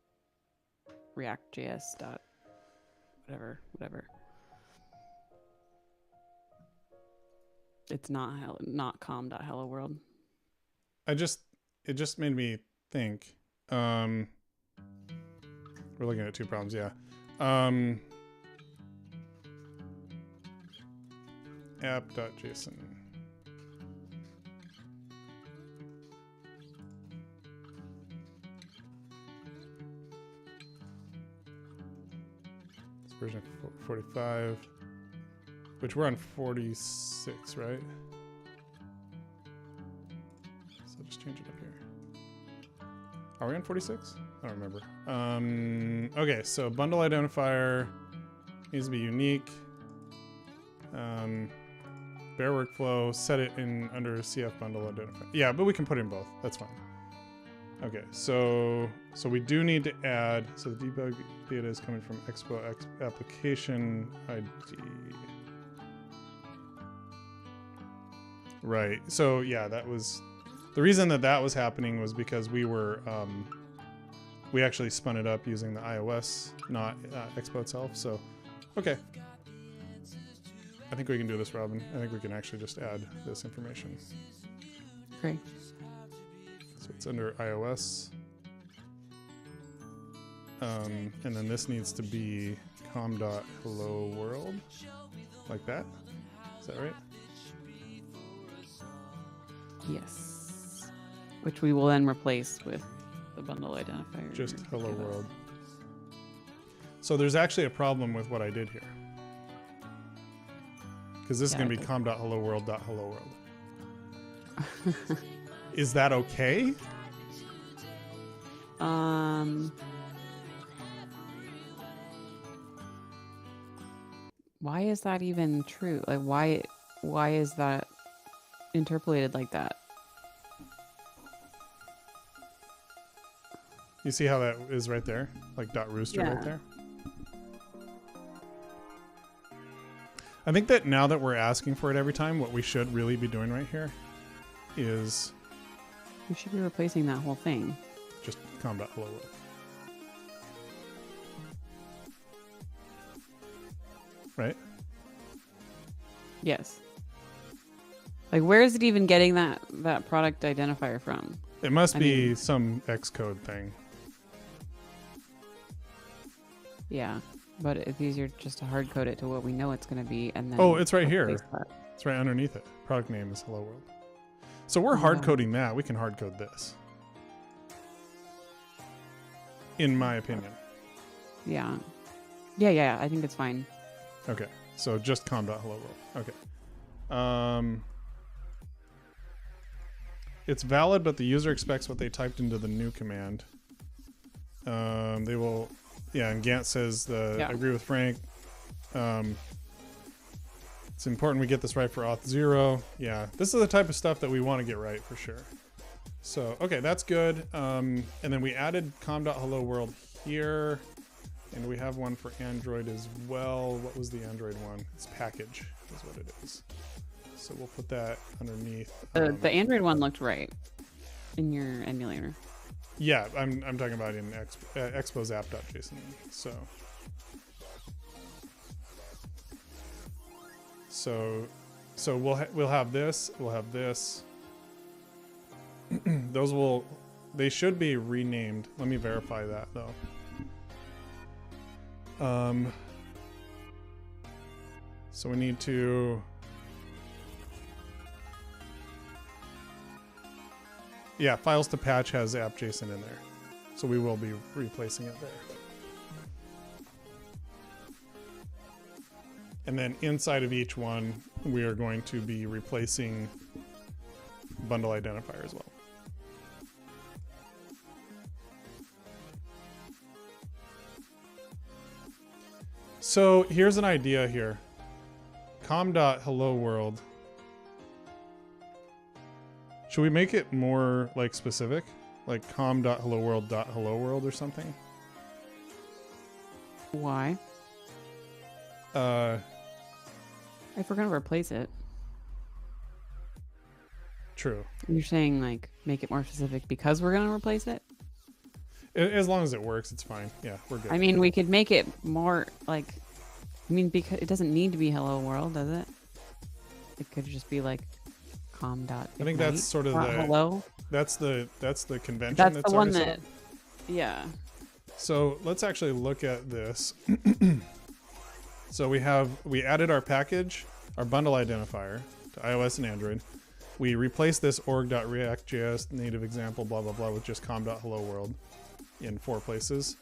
react.js dot whatever. It's not com.helloworld. It just made me think. We're looking at two problems, yeah. App.json. It's version 45, which we're on 46, right? So just change it up here. Are we on 46? I don't remember. Okay, so bundle identifier needs to be unique. Bear workflow, set it in under CF bundle identifier. Yeah, but we can put in both. That's fine. Okay, so we do need to add. So the debug data is coming from Expo application ID. Right. So yeah, that was the reason that was happening was because we were we actually spun it up using the iOS, not Expo itself. So okay. I think we can do this, Robin. I think we can actually just add this information. Great. So it's under iOS. And then this needs to be com.helloworld. Like that? Is that right? Yes. Which we will then replace with the bundle identifier. Just hello world. So there's actually a problem with what I did here. Because this is going to be com.helloworld.helloworld. Is that okay? Why is that even true? Like why is that interpolated like that? You see how that is right there? Like .rooster right there? I think that now that we're asking for it every time, what we should really be doing right here is... We should be replacing that whole thing. Just com.helloworld. Right? Yes. Like where is it even getting that product identifier from? It must be some Xcode thing. Yeah. But it's easier just to hard code it to what we know it's going to be, and then. Oh, it's right here. That. It's right underneath it. Product name is Hello World. So we're hard coding that. We can hard code this. In my opinion. Yeah. Yeah. I think it's fine. Okay. So just com.helloworld. Okay. It's valid, but the user expects what they typed into the new command. They will. Yeah, and Gant says I agree with Frank. It's important we get this right for auth 0. Yeah, this is the type of stuff that we want to get right for sure. So, okay, that's good. And then we added com.helloworld here. And we have one for Android as well. What was the Android one? It's package is what it is. So we'll put that underneath. The Android one looked right in your emulator. Yeah, I'm talking about in expose app.json. So we'll have this. We'll have this. They should be renamed. Let me verify that though. So we need to. Yeah, files to patch has app.json in there. So we will be replacing it there. And then inside of each one, we are going to be replacing bundle identifier as well. So here's an idea here. com.hello world. Should we make it more like specific? Like com.helloworld.hello world or something? Why? If we're gonna replace it. True. You're saying like make it more specific because we're gonna replace it? As long as it works, it's fine. Yeah, we're good. I mean, we could make it more like, because it doesn't need to be hello world, does it? It could just be like com dot. I think that's sort of the hello. That's the convention. That's that's the one already that. Yeah. So let's actually look at this. So we added our package, our bundle identifier to iOS and Android. We replaced this org.react.js native example, blah, blah, blah, with just com.hello world in 4 places.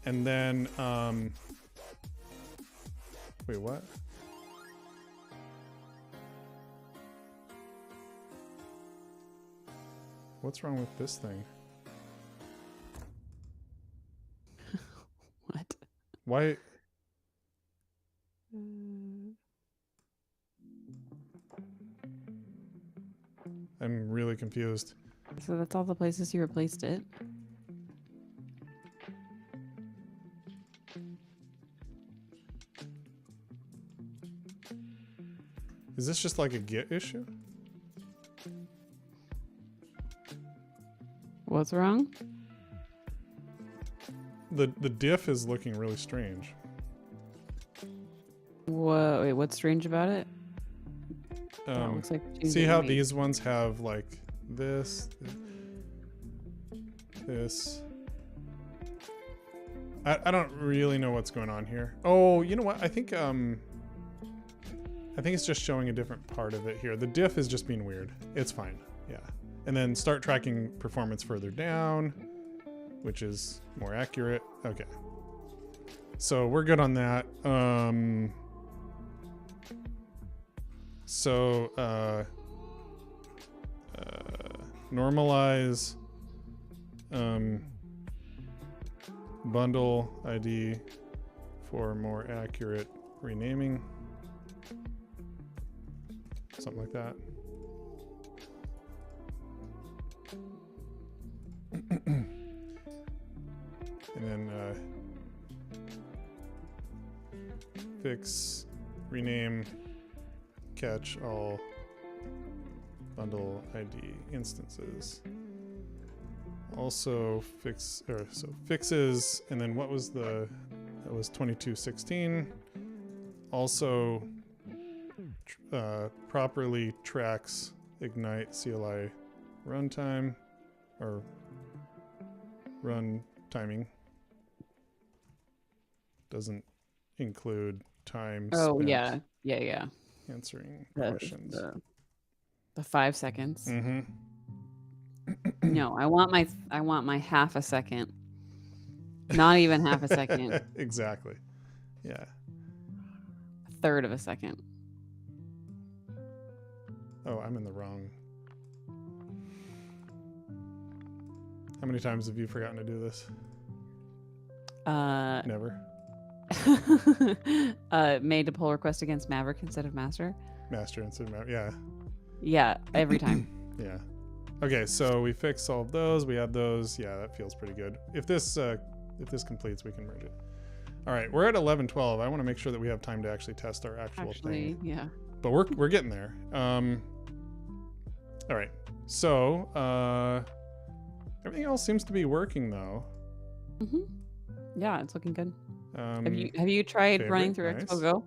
And then, wait, what? What's wrong with this thing? What? Why? I'm really confused. So that's all the places you replaced it? Is this just like a Git issue? What's wrong? The diff is looking really strange. Whoa, wait, what's strange about it? Looks like See how these ones have like this. I don't really know what's going on here. Oh, you know what? I think it's just showing a different part of it here. The diff is just being weird. It's fine. Yeah. And then start tracking performance further down, which is more accurate. Okay. So we're good on that. So normalize bundle ID for more accurate renaming. Something like that. And then fix, rename, catch all bundle ID instances. Also fixes, and then what was that was 2216. Also properly tracks Ignite CLI runtime or run timing. Doesn't include time spent yeah. answering questions. The 5 seconds. Mm-hmm. No, I want my half a second. Not even half a second. Exactly. Yeah. A third of a second. Oh, I'm in the wrong. How many times have you forgotten to do this? Never. Made a pull request against Maverick instead of Master. Master instead of Maverick. Yeah. Yeah, every time. Yeah. Okay, so we fixed all of those. We add those. Yeah, that feels pretty good. If this completes, we can merge it. All right, we're at 11:12. I want to make sure that we have time to actually test our actual thing. Yeah. but we're getting there. All right. So everything else seems to be working though. Yeah, it's looking good. Um, Have you tried running through nice. Expo Go?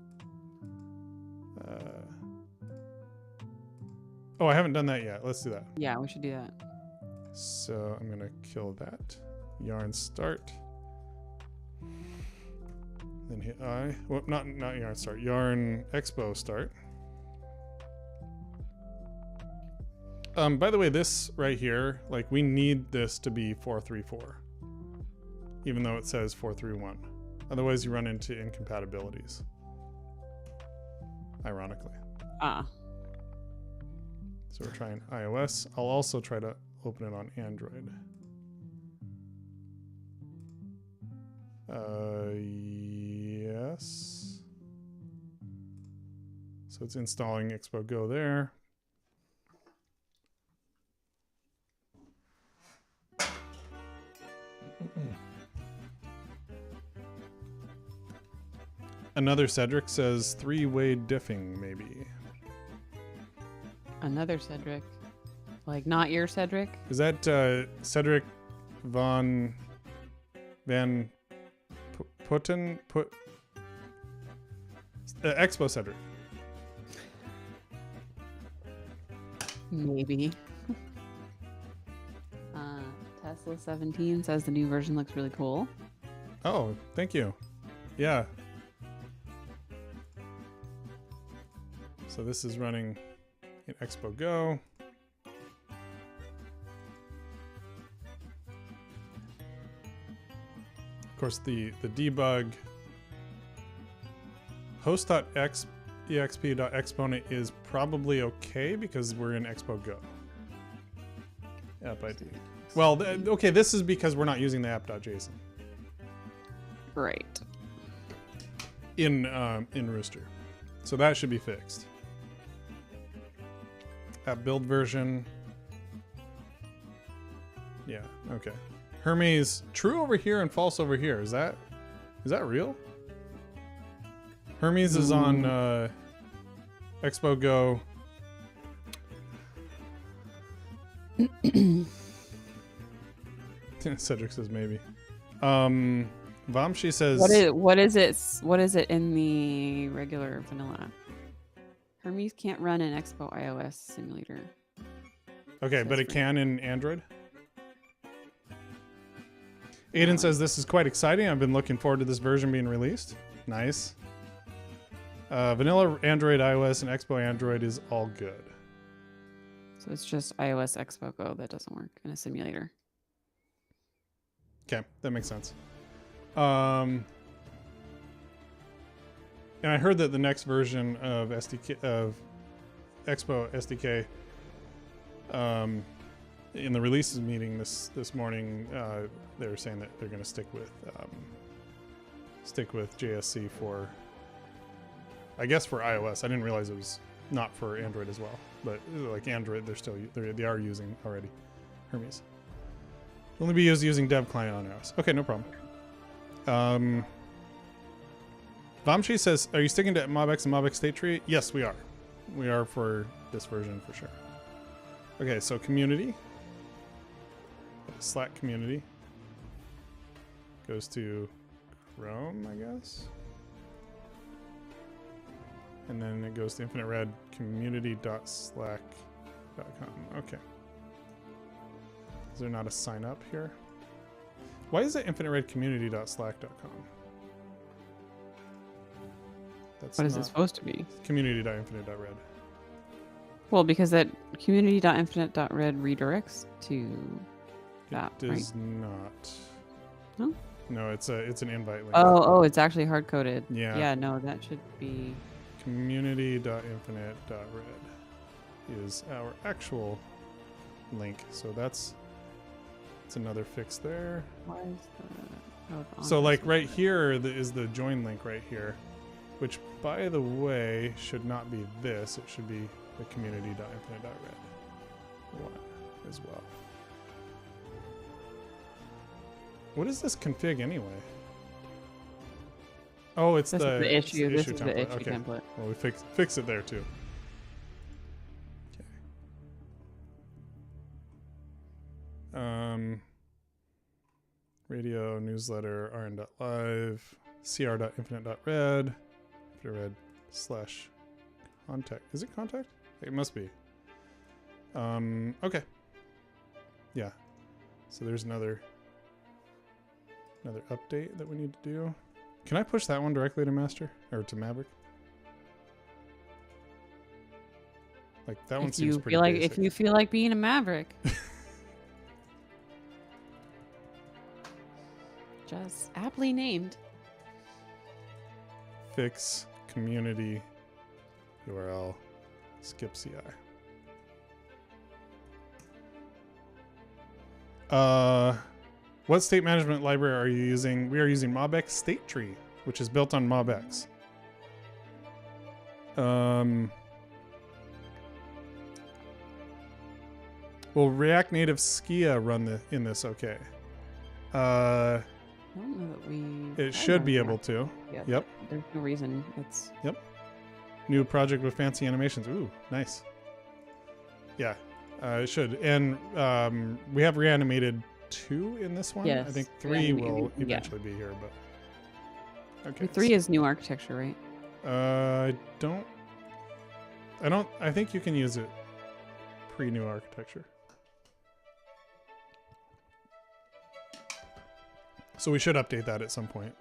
Oh, I haven't done that yet. Let's do that. Yeah, we should do that. So I'm gonna kill that. Yarn start. Then hit I. Well, not yarn start. Yarn expo start. By the way, this right here, like we need this to be 434, even though it says 431. Otherwise, you run into incompatibilities. Ironically. So we're trying iOS. I'll also try to open it on Android. Yes. So it's installing Expo Go there. Another Cedric says three-way diffing, maybe. Another Cedric. Like, not your Cedric? Is that Cedric Van Putten? Expo Cedric. Maybe. Tesla 17 says the new version looks really cool. Oh, thank you. Yeah. So this is running in Expo Go. Of course, the debug host.exp.exponent is probably okay because we're in Expo Go. App ID. Well, okay, this is because we're not using the app.json. Right. In Rooster. So that should be fixed. App build version. Yeah, okay. Hermes, true over here and false over here. Is that real? Hermes is on Expo Go. Cedric says maybe. Vamshi says what is it in the regular vanilla? Hermes can't run an Expo iOS simulator. okay, but it can in Android. Aiden says this is quite exciting. I've been looking forward to this version being released. Nice. Vanilla Android, iOS, and Expo Android is all good. So it's just iOS Expo Go that doesn't work in a simulator. Okay, that makes sense. And I heard that the next version of SDK of Expo SDK, in the releases meeting this morning, they were saying that they're going to stick with JSC for, I guess, for iOS. I didn't realize it was not for Android as well, but like Android, they are using already Hermes. Only be using dev client on iOS. Okay, no problem. Vamshi says, are you sticking to MobX and MobX State Tree? Yes, we are. We are for this version for sure. Okay, so community. Slack community. Goes to Chrome, I guess. And then it goes to Infinite Red community.slack.com. Okay. Is there not a sign up here? Why is it infiniteredcommunity.slack.com? That's What is it supposed to be? Community.infinite.red. Well, because that community.infinite.red redirects to that, It right? does not. No? No, it's an invite link. Oh, it's actually hard coded. Yeah. Yeah, no, that should be. Community.infinite.red is our actual link. So that's another fix there. Why is the So like right here is the join link right here, which by the way should not be this. It should be the community.infinite.red one as well. What is this config anyway? Oh, it's This is the issue. This is template. the issue Okay. template. Well, we fix it there too. video, newsletter, rn.live, cr.infinite.red, red slash contact. Is it contact? It must be. Okay. Yeah. So there's another update that we need to do. Can I push that one directly to master or to Maverick? Like that one seems pretty basic. If you feel like being a Maverick. Just aptly named. Fix community URL skip CI. What state management library are you using? We are using MobX State Tree, which is built on MobX. Will React Native Skia run in this okay? I don't know that we. It should be able to. Yep. There's no reason it's. Yep. New project with fancy animations. Ooh, nice. Yeah, it should. And we have reanimated 2 in this one. Yes, I think 3 will eventually be here, but okay. 3 is new architecture, right? I think you can use it pre-new architecture. So we should update that at some point.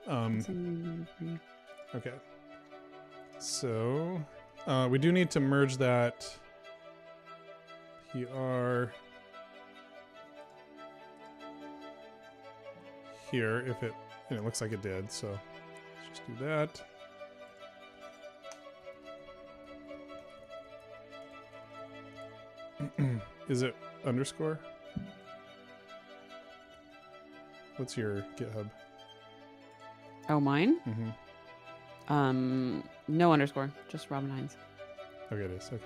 Okay. So we do need to merge that PR here if it, and it looks like it did. So let's just do that. Is it underscore? What's your GitHub? Oh, mine? Mm-hmm. No underscore, just Robin Heinze. Okay, it is. Okay.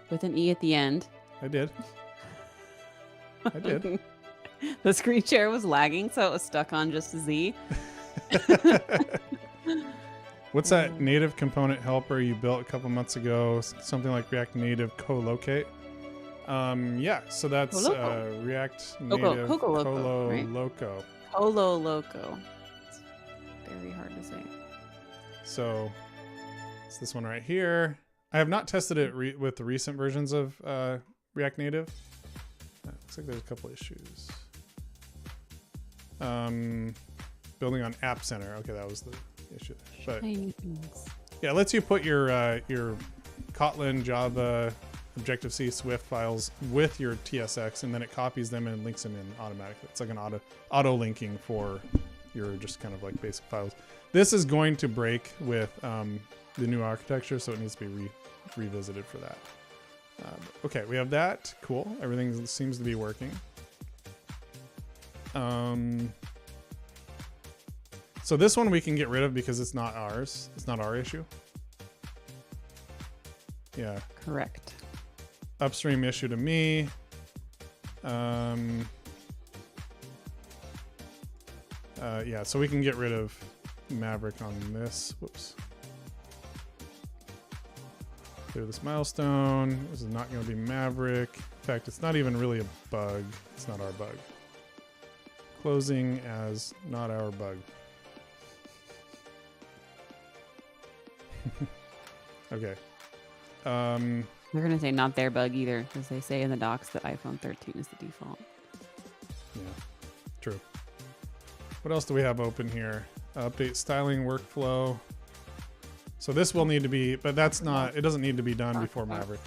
With an E at the end. I did. I did. The screen share was lagging, so it was stuck on just a Z. What's that native component helper you built a couple months ago? Something like React Native co-locate. Yeah, so that's React Native Colo right? Loco. Colo Loco. It's very hard to say. So it's this one right here. I have not tested it with the recent versions of React Native. Looks like there's a couple issues. Building on App Center. Okay, that was the issue. But yeah, it lets you put your Kotlin, Java, Objective-C, Swift files with your TSX, and then it copies them and links them in automatically. It's like an auto linking for your just kind of like basic files. This is going to break with the new architecture, so it needs to be revisited for that. Okay, we have that. Cool. Everything seems to be working. So this one we can get rid of because it's not ours. It's not our issue. Yeah. Correct. Upstream issue to me. Yeah, so we can get rid of Maverick on this. Whoops. Clear this milestone. This is not going to be Maverick. In fact, it's not even really a bug. It's not our bug. Closing as not our bug. Okay. They're going to say not their bug either, because they say in the docs that iPhone 13 is the default. Yeah, true. What else do we have open here? Update styling workflow. So this will need to be, but that's not, it doesn't need to be done before Maverick.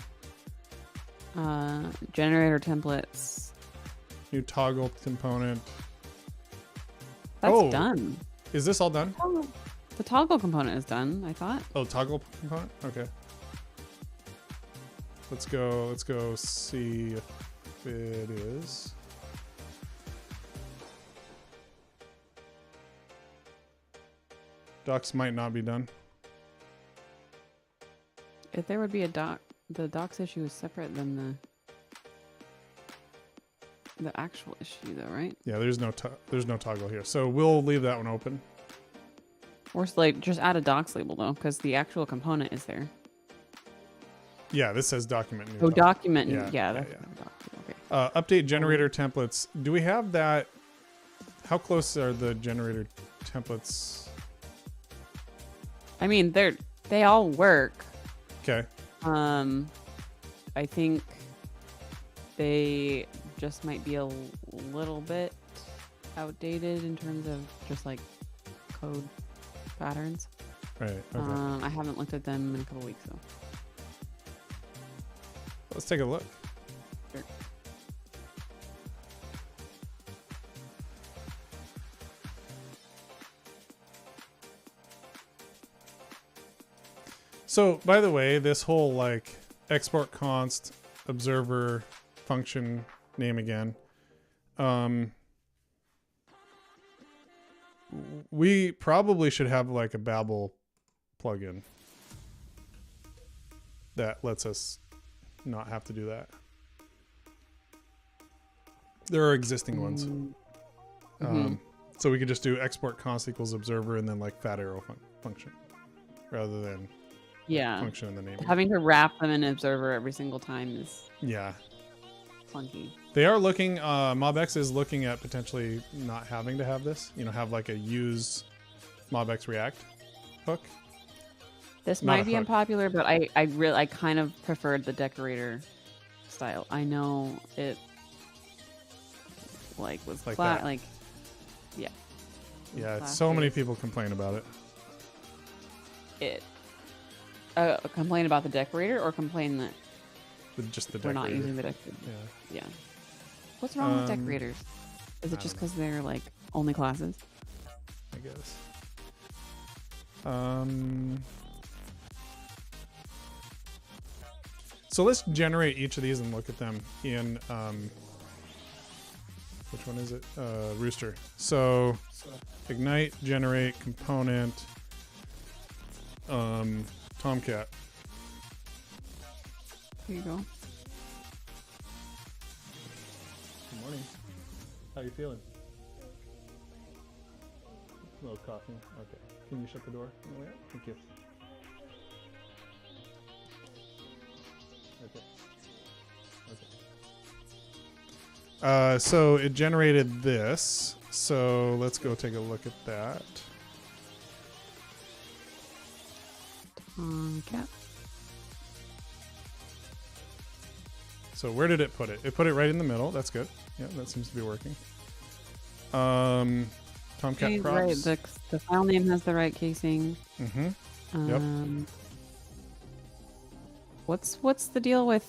Generator templates. New toggle component. That's done. Is this all done? The toggle component is done, I thought. Oh, toggle component? Okay. Let's go see if it is. Docs might not be done. If there would be a the docs issue is separate than the actual issue though, right? Yeah, there's no toggle here. So we'll leave that one open. Or like just add a docs label though, because the actual component is there. Yeah, this says document new. Oh, toggle. document. Yeah, that's yeah. okay. Update generator templates. Do we have that How close are the generator templates? I mean, they all work. Okay. I think they just might be a little bit outdated in terms of just like code patterns. Right. Okay. I haven't looked at them in a couple weeks though. Let's take a look. Sure. So, by the way, this whole like export const observer function name again, we probably should have like a Babel plugin that lets us not have to do that. There are existing ones. So we could just do export const equals observer and then like fat arrow function rather than function in the name. Having to wrap them in observer every single time is clunky. They are looking, MobX is looking at potentially not having to have this, have like a use MobX React hook. This Not might a be hook. unpopular, but I kind of preferred the decorator style. I know it was Like flat, that. like Yeah, so many people complain about it. Complain about the decorator or complain that Just the we're decorator. not using the decorator. Yeah. Yeah. What's wrong with decorators? Is it I just don't because they're like only classes? I guess. So let's generate each of these and look at them in which one is it? Rooster. So ignite, generate, component, Tomcat. Here you go. Good morning. How you feeling? A little coughing. Okay. Can you shut the door? Oh, yeah. Thank you. Okay. So it generated this. So let's go take a look at that. Cat. So where did it put it? It put it right in the middle. That's good. Yeah, that seems to be working. Tomcat Okay, props. right. The file name has the right casing. Mm-hmm. Yep. What's the deal with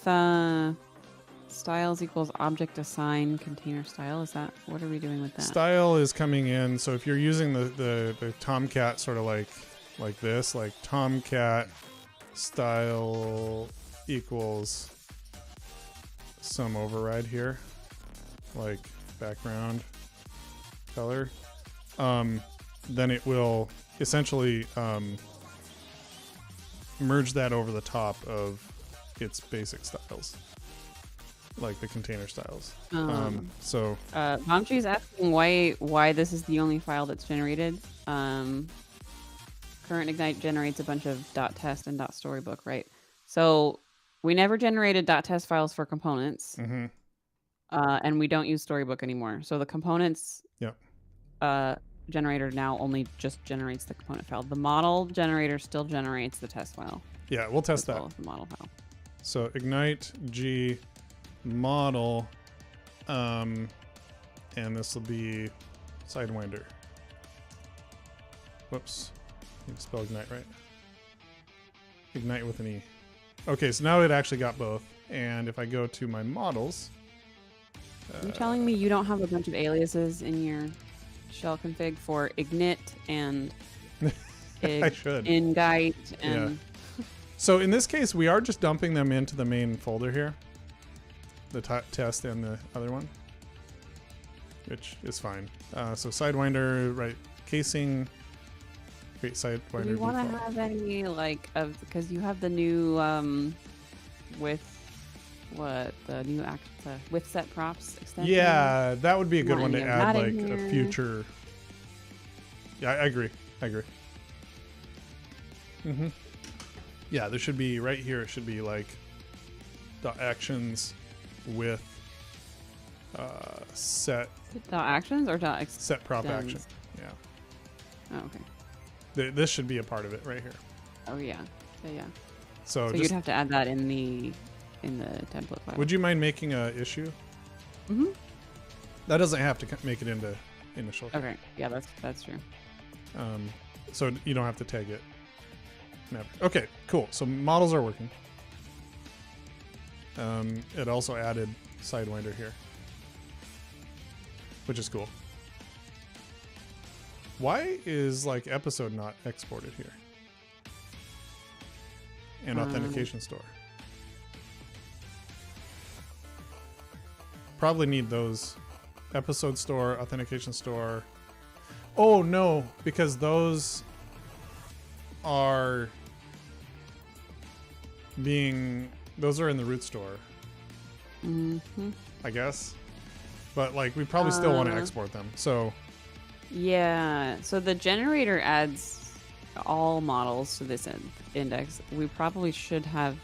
styles equals object assign container style? Is that what are we doing with that? Style is coming in. So if you're using the Tomcat sort of like this, like Tomcat style equals some override here, like background color, then it will essentially merge that over the top of its basic styles, like the container styles. So Vamchi is asking why this is the only file that's generated. Current Ignite generates a bunch of .test and .storybook, right? So we never generated .test files for components, and we don't use Storybook anymore. So the components generator now only just generates the component file. The model generator still generates the test file. Yeah, we'll test that. Well as the model file. So ignite g model, and this will be Sidewinder. Whoops, need to spell ignite right. Ignite with an E. Okay, so now it actually got both. And if I go to my models, Are you telling me you don't have a bunch of aliases in your shell config for ignit and I should. ingite and So in this case, we are just dumping them into the main folder here, the test and the other one, which is fine. So Sidewinder, right? Casing, create Sidewinder. Do you want to default. have any because you have the new with what the new with set props extension? Yeah, that would be a good Want one to any of add, that in like a here? future. Yeah, I agree. Yeah, there should be right here. It should be like dot actions with set Dot actions or dot set prop extends? action. Yeah. Oh, okay. This should be a part of it right here. Oh yeah. Yeah. So, So just, you'd have to add that in the template file. would you mind making a issue? Mm-hmm. That doesn't have to make it into initial. Okay. Yeah, that's true. So you don't have to tag it. Maverick. Okay, cool. So models are working. It also added Sidewinder here, which is cool. Why is like episode not exported here? And authentication store. Probably need those. Episode store, authentication store. Oh no, because those are in the root store. Mm-hmm. I guess. But like we probably still want to export them. So Yeah. So the generator adds all models to this index. We probably should have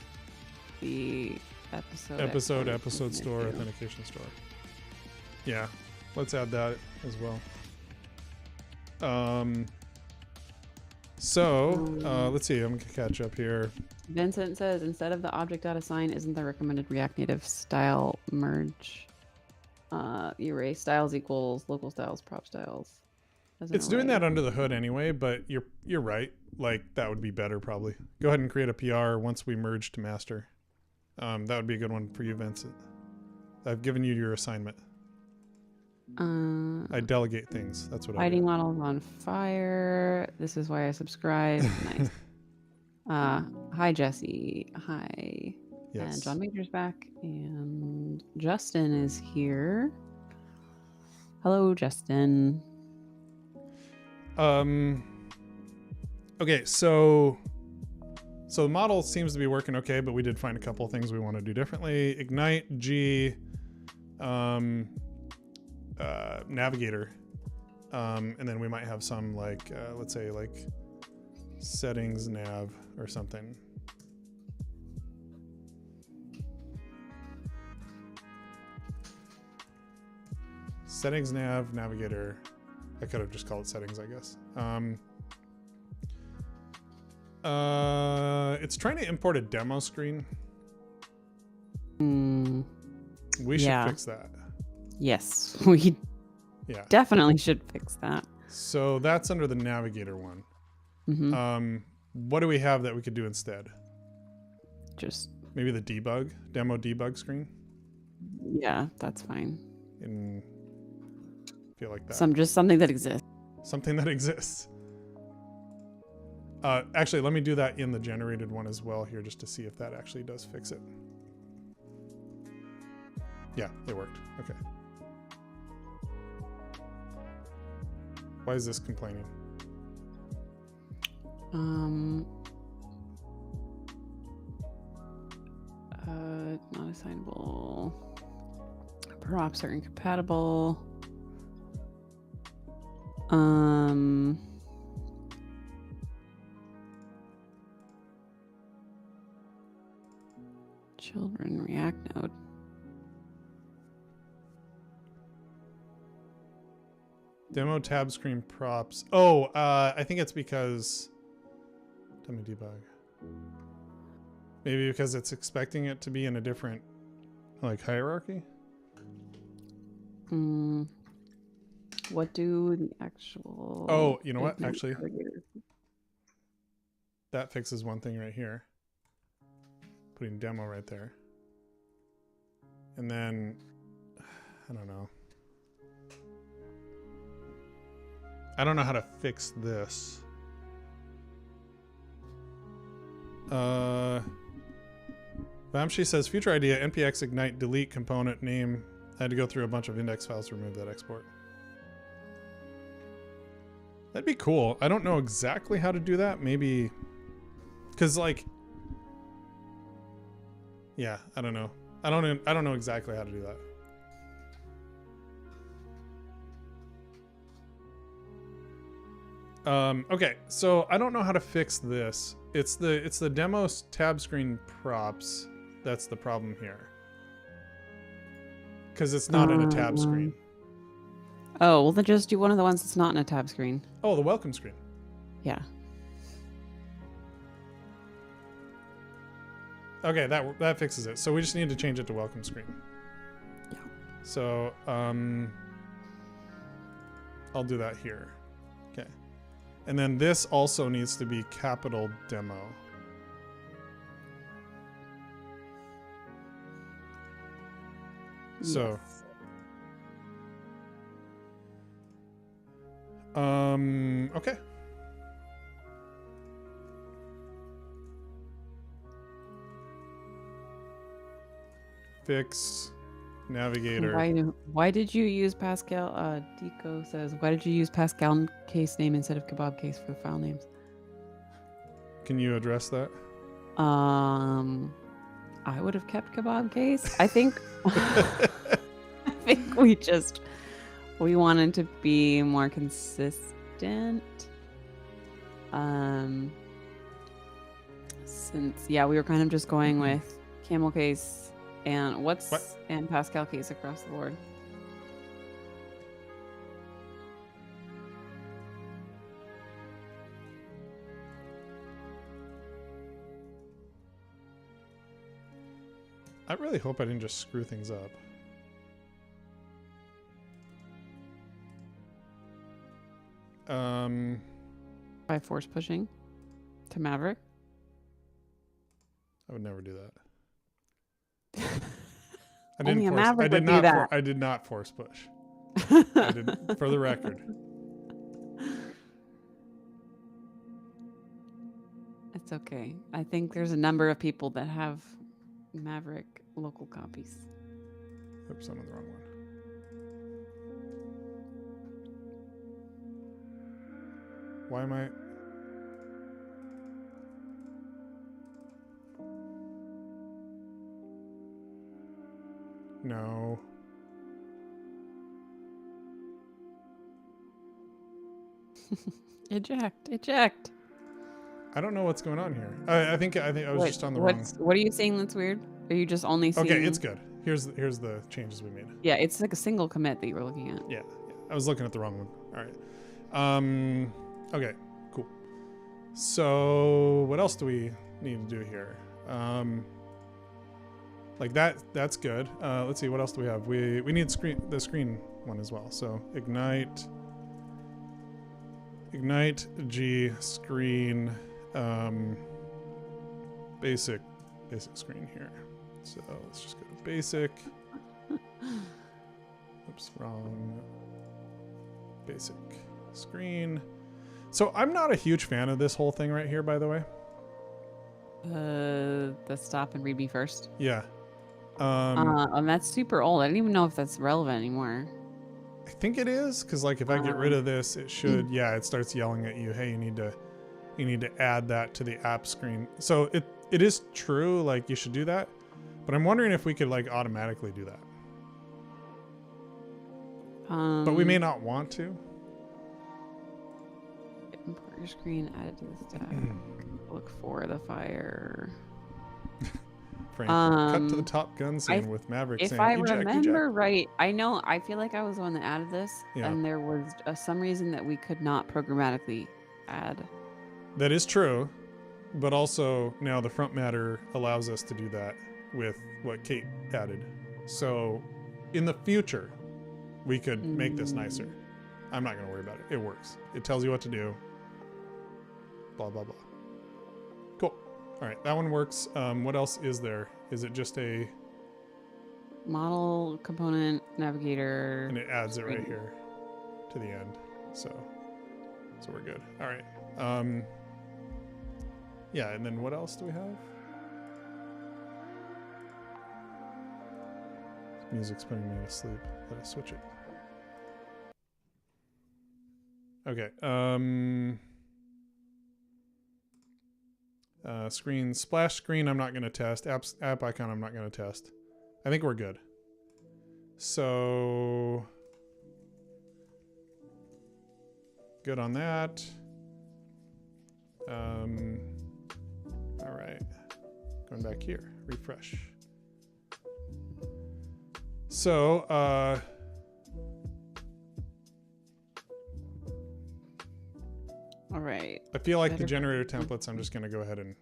the episode store, authentication store. Yeah. Let's add that as well. Let's see. I'm gonna catch up here. Vincent says instead of the object.assign, isn't the recommended React Native style merge erase styles equals local styles prop styles? It's doing that under the hood anyway, but you're right. Like that would be better probably. Go ahead and create a PR once we merge to master. That would be a good one for you, Vincent. I've given you your assignment. I delegate things. That's what Fighting I do. models on fire. This is why I subscribe. Nice. Hi Jesse. Hi. Yes. And John Major's back. And Justin is here. Hello, Justin. Okay, so the model seems to be working okay, but we did find a couple of things we want to do differently. Ignite, G, navigator, and then we might have some like let's say like settings nav or something. Settings nav navigator. I could have just called it settings, I guess. It's trying to import a demo screen. We should fix that. Yes, we Yeah. definitely should fix that. So that's under the navigator one. Mm-hmm. What do we have that we could do instead? Just Maybe the demo debug screen? yeah, that's fine. In feel like that. Something that exists. Something that exists. Actually, let me do that in the generated one as well here just to see if that actually does fix it. Yeah, it worked. Okay. Why is this complaining? Not assignable. Props are incompatible. Children React node. Demo tab screen props. Oh, I think it's because demo debug. Maybe because it's expecting it to be in a different like hierarchy. What do the actual? Oh, you know what? Actually, that fixes one thing right here. Putting demo right there. And then, I don't know. I don't know how to fix this. Vamshi says, future idea, npx ignite delete component name. I had to go through a bunch of index files to remove that export. That'd be cool. I don't know exactly how to do that. Maybe, because like, yeah, I don't know. I don't know exactly how to do that. Okay, so I don't know how to fix this. It's the demo tab screen props that's the problem here. because it's not in a tab screen. Oh, well then just do one of the ones that's not in a tab screen. Oh, the welcome screen. Yeah. Okay, that fixes it. So we just need to change it to welcome screen. Yeah. So I'll do that here. Okay. And then this also needs to be capital demo. So okay. Fix navigator. Why did you use Pascal? Deco says, why did you use Pascal case name instead of kebab case for the file names? Can you address that? I would have kept kebab case. I think I think we wanted to be more consistent. Since we were kind of just going with camel case and and Pascal case across the board. I really hope I didn't just screw things up. By force pushing to Maverick. I would never do that. Only a Maverick would do that. I did not force push. I did, for the record. It's okay. I think there's a number of people that have Maverick local copies. Oops, I'm on the wrong one. Why am I... No. Eject. I don't know what's going on here. I think I was just on the wrong. What are you seeing that's weird? Are you just only seeing... Okay, it's good. Here's the changes we made. Yeah, it's like a single commit that you were looking at. Yeah. I was looking at the wrong one. All right. Okay, cool. So what else do we need to do here? Like that's good. Let's see, what else do we have? We need the screen one as well. So ignite G screen basic screen here. So let's just go to basic. Oops, wrong. Basic screen. So I'm not a huge fan of this whole thing right here, by the way. The stop and read me first. Yeah. And that's super old. I don't even know if that's relevant anymore. I think it is, because like if I get rid of this, it should. Yeah, it starts yelling at you. Hey, you need to add that to the app screen. So it is true. Like you should do that, but I'm wondering if we could like automatically do that. But we may not want to. Import your screen, add it to the stack. Look for the fire. Frank, cut to the Top Gun scene with Maverick saying, if I eject, remember eject. right, I feel like I was the one that added this, and there was some reason that we could not programmatically add. That is true, but also now the front matter allows us to do that with what Kate added. So in the future, we could make this nicer. I'm not going to worry about it. It works. It tells you what to do. Blah, blah, blah. Cool. All right, that one works. What else is there? Is it just a... Model, component, navigator... And it adds it right here to the end. So we're good. All right. Yeah, and then what else do we have? Music's putting me to sleep. Let us switch it. Okay. Screen, splash screen, I'm not going to test. App icon, I'm not going to test. I think we're good. So good on that. All right. Going back here, refresh. So, All right. I feel like the generator templates, I'm just going to go ahead and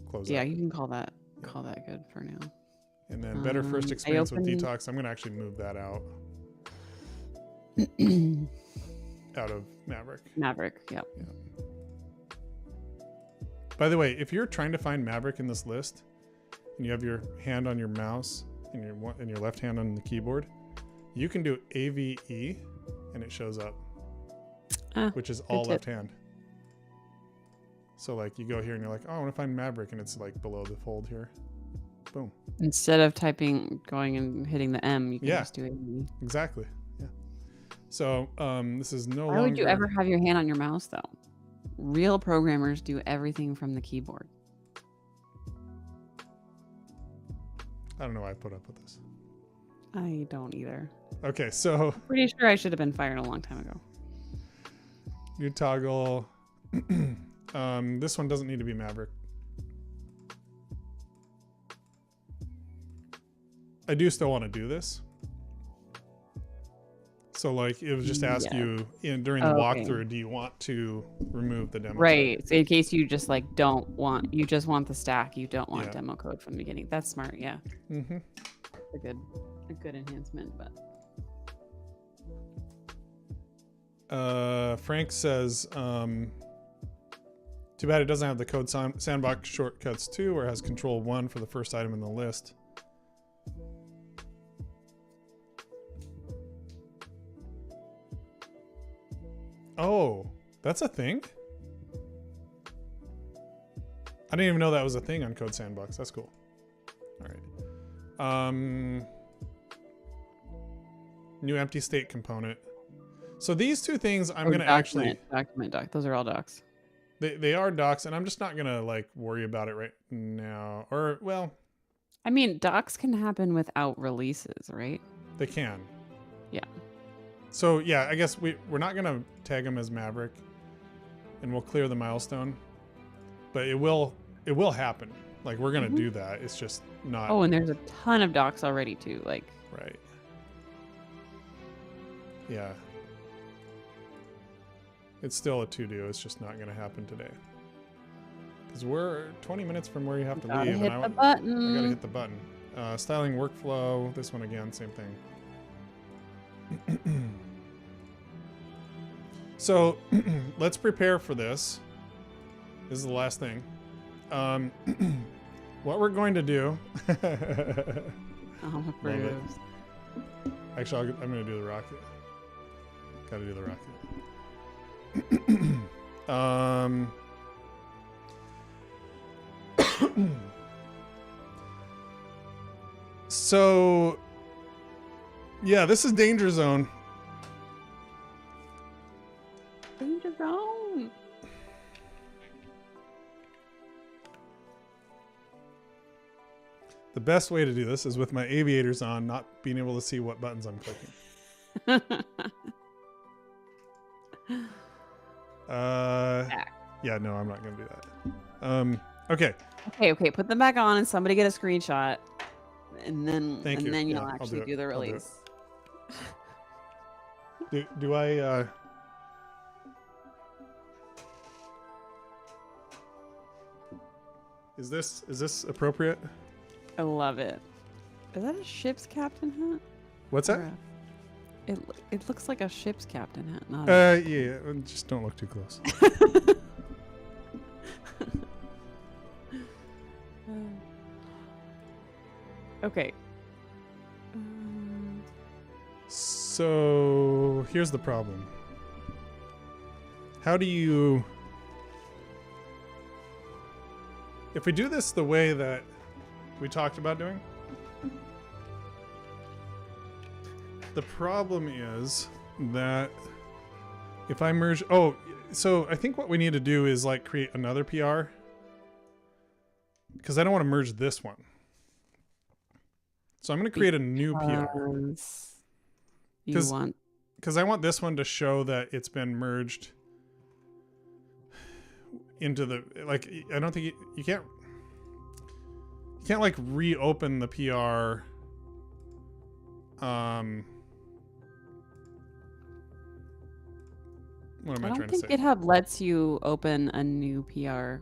close Yeah, out. you can call that good for now. And then better first experience with detox. I'm going to actually move that out. Out of Maverick. Maverick, yep. Yeah. By the way, if you're trying to find Maverick in this list, and you have your hand on your mouse and your left hand on the keyboard, you can do AVE, and it shows up, which is all left hand. So like you go here and you're like, oh, I want to find Maverick, and it's like below the fold here. Boom. Instead of going and hitting the M, you can just do AVE. Exactly. Yeah. So this is no longer. Why would you ever have your hand on your mouse though? Real programmers do everything from the keyboard. I don't know why I put up with this. I don't either. Okay, so Pretty sure I should have been fired a long time ago. new toggle. This one doesn't need to be Maverick. I do still want to do this. So like it was just ask you during the walkthrough, do you want to remove the demo? Right. code? So in case you just like you just want the stack, you don't want demo code from the beginning. That's smart. Yeah. Mm-hmm. A good enhancement, but. Frank says, too bad it doesn't have the code sandbox shortcuts too, or has control 1 for the first item in the list. Oh, that's a thing? I didn't even know that was a thing on Code Sandbox. That's cool. All right. New empty state component. So these two things I'm going to actually... Document doc. Those are all docs. They are docs, and I'm just not going to like worry about it right now. Or, well... I mean, docs can happen without releases, right? They can. Yeah. So yeah, I guess we're not going to tag them as Maverick, and we'll clear the milestone. But it will happen. Like we're going to do that. It's just not... Oh, and there's a ton of docs already too. Like... Right. Yeah. It's still a to-do. It's just not going to happen today. Because we're 20 minutes from where you have to leave. Hit the button. I got to hit the button. Styling workflow. This one again, same thing. So let's prepare for this. This is the last thing. What we're going to do... Actually, I'm going to do the rocket. Got to do the rocket. So, yeah, this is Danger Zone. Danger Zone. The best way to do this is with my aviators on, not being able to see what buttons I'm clicking. Yeah, no, I'm not gonna do that. Okay. Okay. Put them back on, and somebody get a screenshot, and then you'll actually do the release. Do I? Is this appropriate? I love it. Is that a ship's captain hat? What's that? It looks like a ship's captain hat. Not yeah. Just don't look too close. Okay. So here's the problem. How do you... If we do this the way that we talked about doing, the problem is that if I merge... Oh, so I think what we need to do is like create another PR, because I don't want to merge this one. So I'm going to create a new PR. Because I want this one to show that it's been merged into the... Like, I don't think... You can't like reopen the PR What am I I don't trying to think say? GitHub lets you open a new PR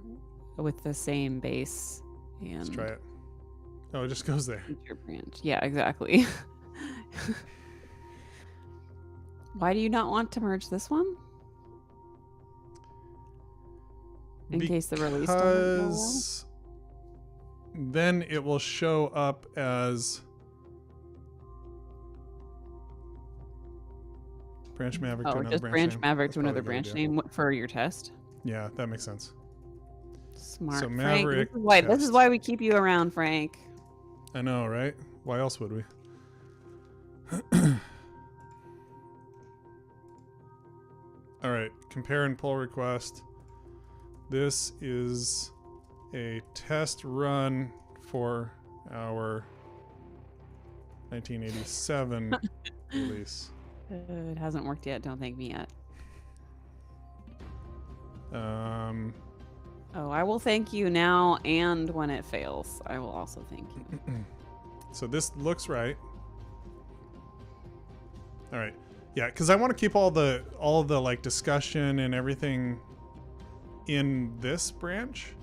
with the same base Let's and try it. Oh, it just goes there. feature branch. Yeah, exactly. Why do you not want to merge this one? In case the release doesn't go well? Because then it will show up as branch Maverick to Oh, another just branch branch name. Maverick That's to another probably a good branch idea. name for your test. Yeah, that makes sense. Smart, So Frank. Maverick This is test. why we keep you around, Frank. I know, right? Why else would we? All right, compare and pull request. This is a test run for our 1987 release. It hasn't worked yet. Don't thank me yet. Oh, I will thank you now and when it fails. I will also thank you. So this looks right. All right. Yeah, because I want to keep all the like discussion and everything in this branch.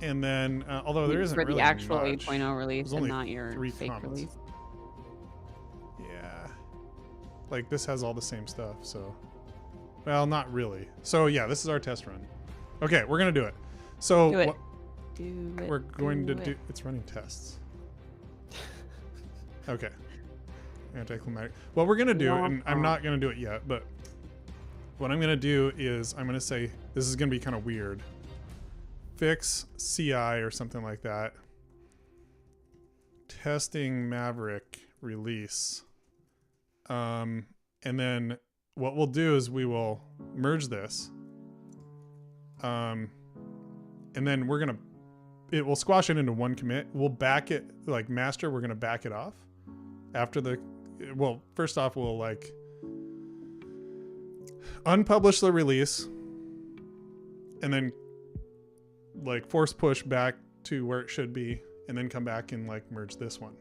And then, although there isn't for the really actual much. 8.0 release There's and only not your 3 fake comments. release. Yeah. Like this has all the same stuff, so. Well, not really. So yeah, this is our test run. Okay, we're gonna do it. So Do it. what Do it. we're going to do, it. it's running tests. Okay. Anticlimactic. What we're gonna do, and I'm not gonna do it yet, but what I'm gonna do is I'm gonna say this is gonna be kind of weird. Fix CI or something like that. Testing Maverick release. And then what we'll do is we will merge this. And then it will squash it into one commit. We'll back it, like master, we're gonna back it off. After first off, we'll like unpublish the release and then like force push back to where it should be and then come back and like merge this one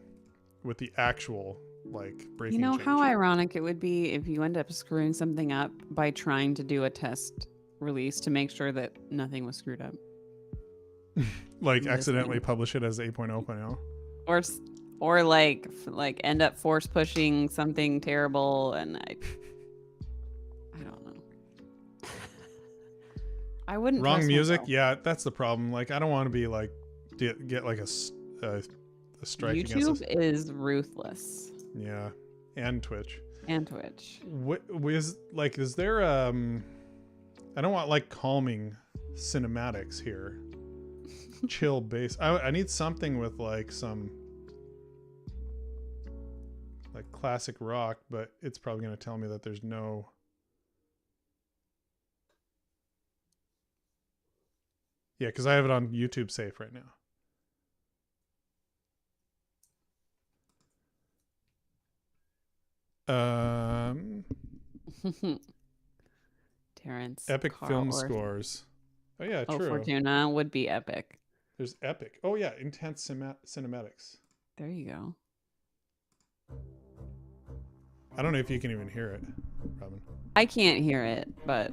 with the actual like breaking You know change. how ironic it would be if you end up screwing something up by trying to do a test release to make sure that nothing was screwed up, Like Just accidentally saying. publish it as 8.0.0. or like end up force pushing something terrible, and I don't know. I wouldn't Wrong trust music. myself. Yeah, that's the problem. Like I don't want to be like get like a strike against YouTube us. is ruthless, Yeah, and Twitch. and Twitch. Is there I don't want like calming cinematics here. Chill bass. I need something with like some like classic rock, but it's probably going to tell me that there's no. Yeah, because I have it on YouTube Safe right now. Terrence. Epic Carl, film or- scores. Oh yeah, Oh, true. Fortuna would be epic. There's epic. Oh yeah, intense cinematics. There you go. I don't know if you can even hear it, Robin. I can't hear it, but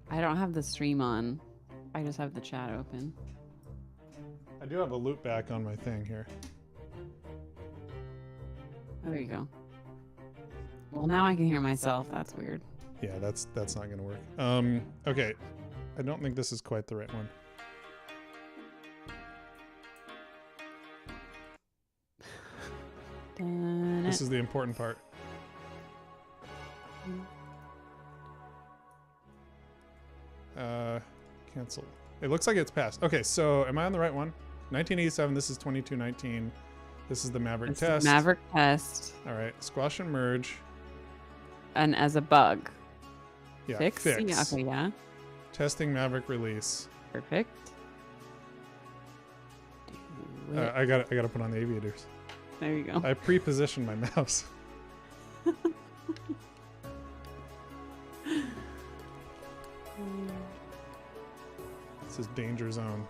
I don't have the stream on. I just have the chat open. I do have a loop back on my thing here. Oh, there you go. Well, now I can hear myself. That's weird. Yeah, that's not gonna work. Okay. I don't think this is quite the right one. This is the important part. Cancel. It looks like it's passed. Okay, so am I on the right one? 1987, this is 2219. This is the Maverick This test. is Maverick test, All right, squash and merge. and as a bug. Yeah, Fix? fix. Yeah, okay, yeah. Testing Maverick release. Perfect. Do it. I got to put on the aviators. There you go. I pre-positioned my mouse. This is danger zone.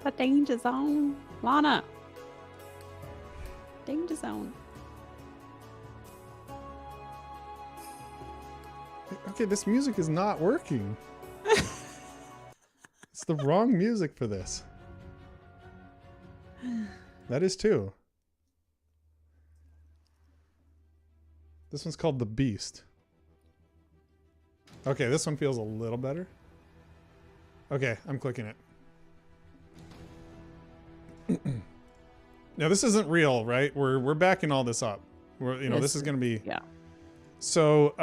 The danger zone. Lana. sound. Okay, this music is not working. It's the wrong music for this. That is too. This one's called The Beast. Okay, this one feels a little better. Okay, I'm clicking it. Now this isn't real, right? We're backing all this up. This is gonna be. Yeah. So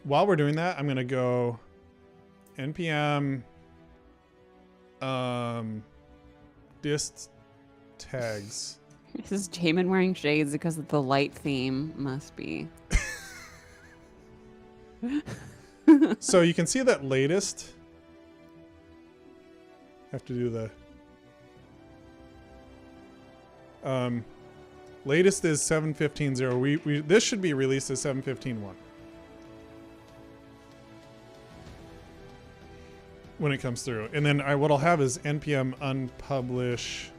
while we're doing that, I'm gonna go npm dist tags. This is Jamin wearing shades because of the light theme. Must be. So you can see that latest. Have to do the latest is 7.15.0. We this should be released as 7.15.1 when it comes through. And then what I'll have is npm unpublish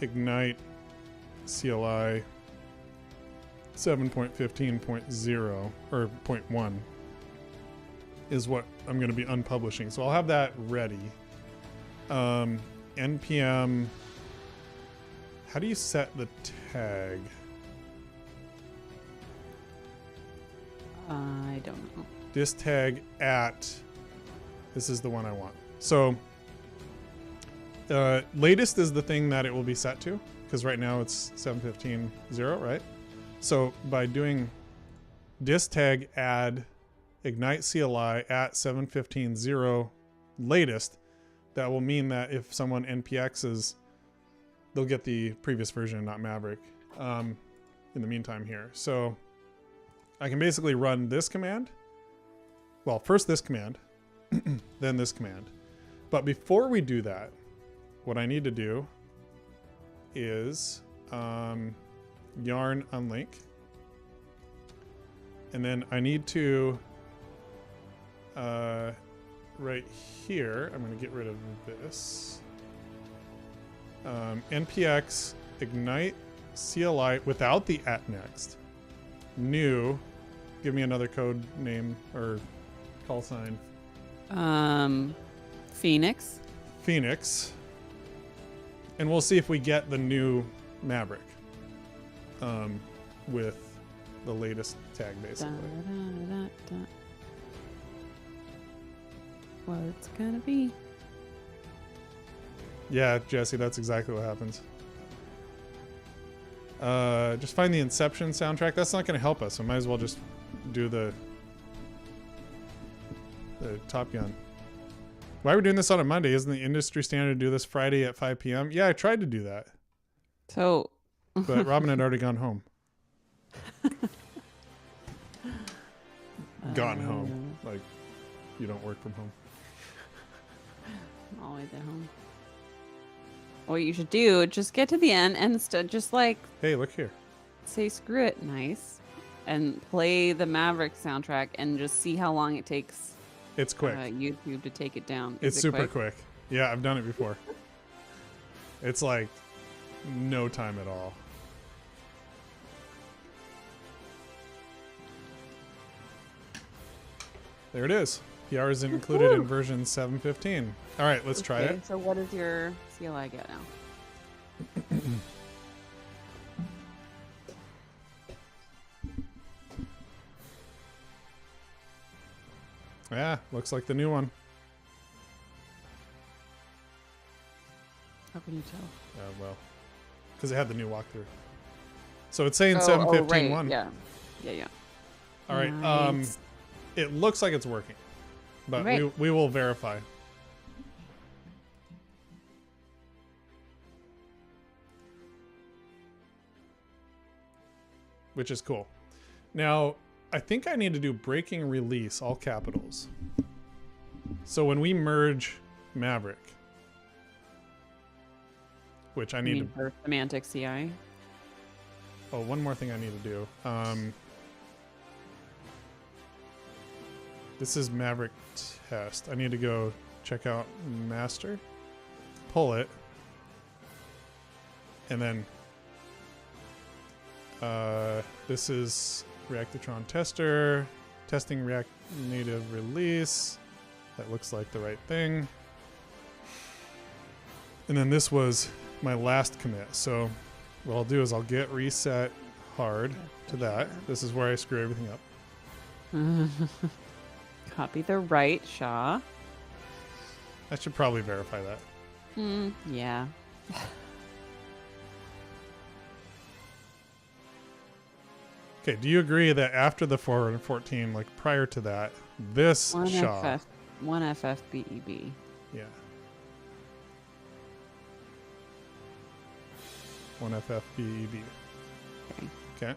ignite CLI 7.15.0 or 0.1 is what I'm going to be unpublishing. So I'll have that ready. npm, how do you set the tag? I don't know. Dist tag at, this is the one I want. So latest is the thing that it will be set to, because right now it's 7.15.0, right? So by doing dist tag add ignite CLI at 7.15.0 latest, that will mean that if someone npx's, they'll get the previous version, not Maverick, in the meantime here. So I can basically run this command. Well, first this command, then this command. But before we do that, what I need to do is yarn unlink. And then I need to, right here, I'm going to get rid of this. npx ignite CLI without the at next. New, give me another code name or call sign. Phoenix. Phoenix. And we'll see if we get the new Maverick with the latest tag, basically. What's gonna be? Yeah, Jesse, that's exactly what happens. Just find the Inception soundtrack. That's not going to help us, so might as well just do the Top Gun. Why are we doing this on a Monday? Isn't the industry standard to do this Friday at 5 p.m.? Yeah, I tried to do that. So... But Robin had already gone home. Gone home. Like, you don't work from home. I'm always at home. What you should do, just get to the end and just like... Hey, look here. Say screw it, nice. And play the Maverick soundtrack and just see how long it takes... It's quick. YouTube to take it down. It's super quick. Yeah, I've done it before. It's like no time at all. There it is. PR isn't included in version 7.15. All right, let's try it. So what does your CLI get now? Yeah, looks like the new one. How can you tell? Well, because it had the new walkthrough. So it's saying 7.15.1. Right. Yeah. All right. Nice. It looks like it's working, but Right. we will verify. Which is cool. Now, I think I need to do breaking release, all capitals. So when we merge Maverick, which I need to... For semantic CI? Oh, one more thing I need to do. This is Maverick test. I need to go check out master, pull it, and then This is Reactotron tester, testing React native release. That looks like the right thing. And then this was my last commit. So what I'll do is I'll get reset hard to that. This is where I screw everything up. Copy the right, Shaw. I should probably verify that. Yeah. Okay, do you agree that after the 414, like prior to that, this One Shaw... one FFBEB. Yeah. 1FFBEB. Okay. Okay.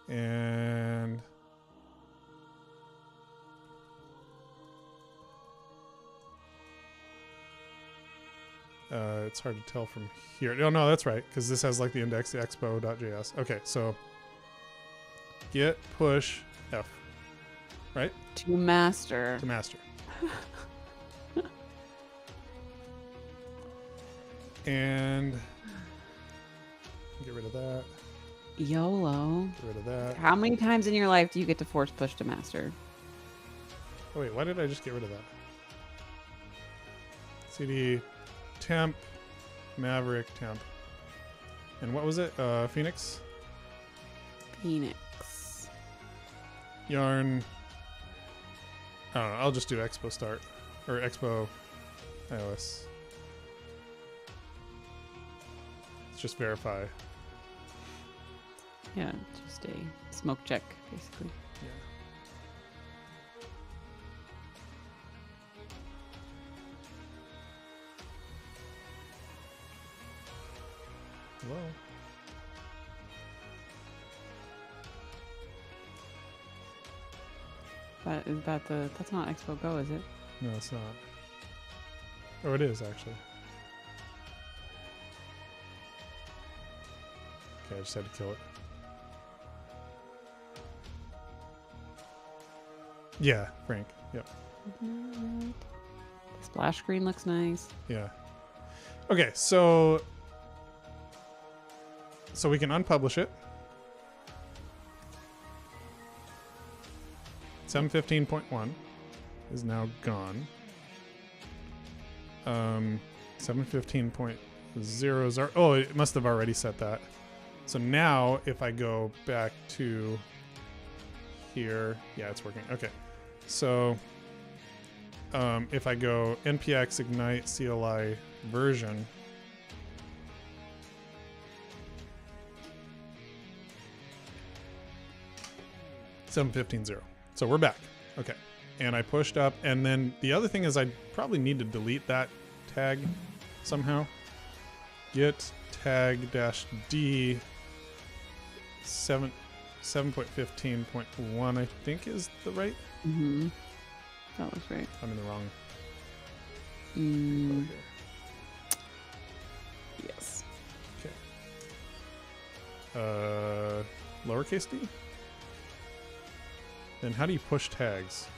And it's hard to tell from here. Oh no, that's right, because this has like the index, the expo.js. Okay, so git push F, right? To master. To master. And get rid of that. YOLO. Get rid of that. How many times in your life do you get to force push to master? Oh wait, why did I just get rid of that? CD temp, Maverick temp. And what was it? Phoenix? Phoenix. Yarn. I don't know. I'll just do Expo start. Or Expo iOS. Let's just verify. Yeah, just a smoke check, basically. Yeah. Hello? That's not Expo Go, is it? No, it's not. Oh, it is actually. Okay, I just had to kill it. Yeah, Frank. Yep. The splash screen looks nice. Yeah. Okay, so we can unpublish it. 715.1 is now gone. 715.0 oh, it must have already set that. So now if I go back to here, yeah, it's working. Okay. So if I go npx ignite CLI version, .715.0. So we're back. Okay. And I pushed up, and then the other thing is I probably need to delete that tag somehow. Git tag -d 7.15.1 I think is the right. Mm-hmm. That was right. I'm in the wrong. Mm. Yes. Okay. Lowercase d. Then how do you push tags?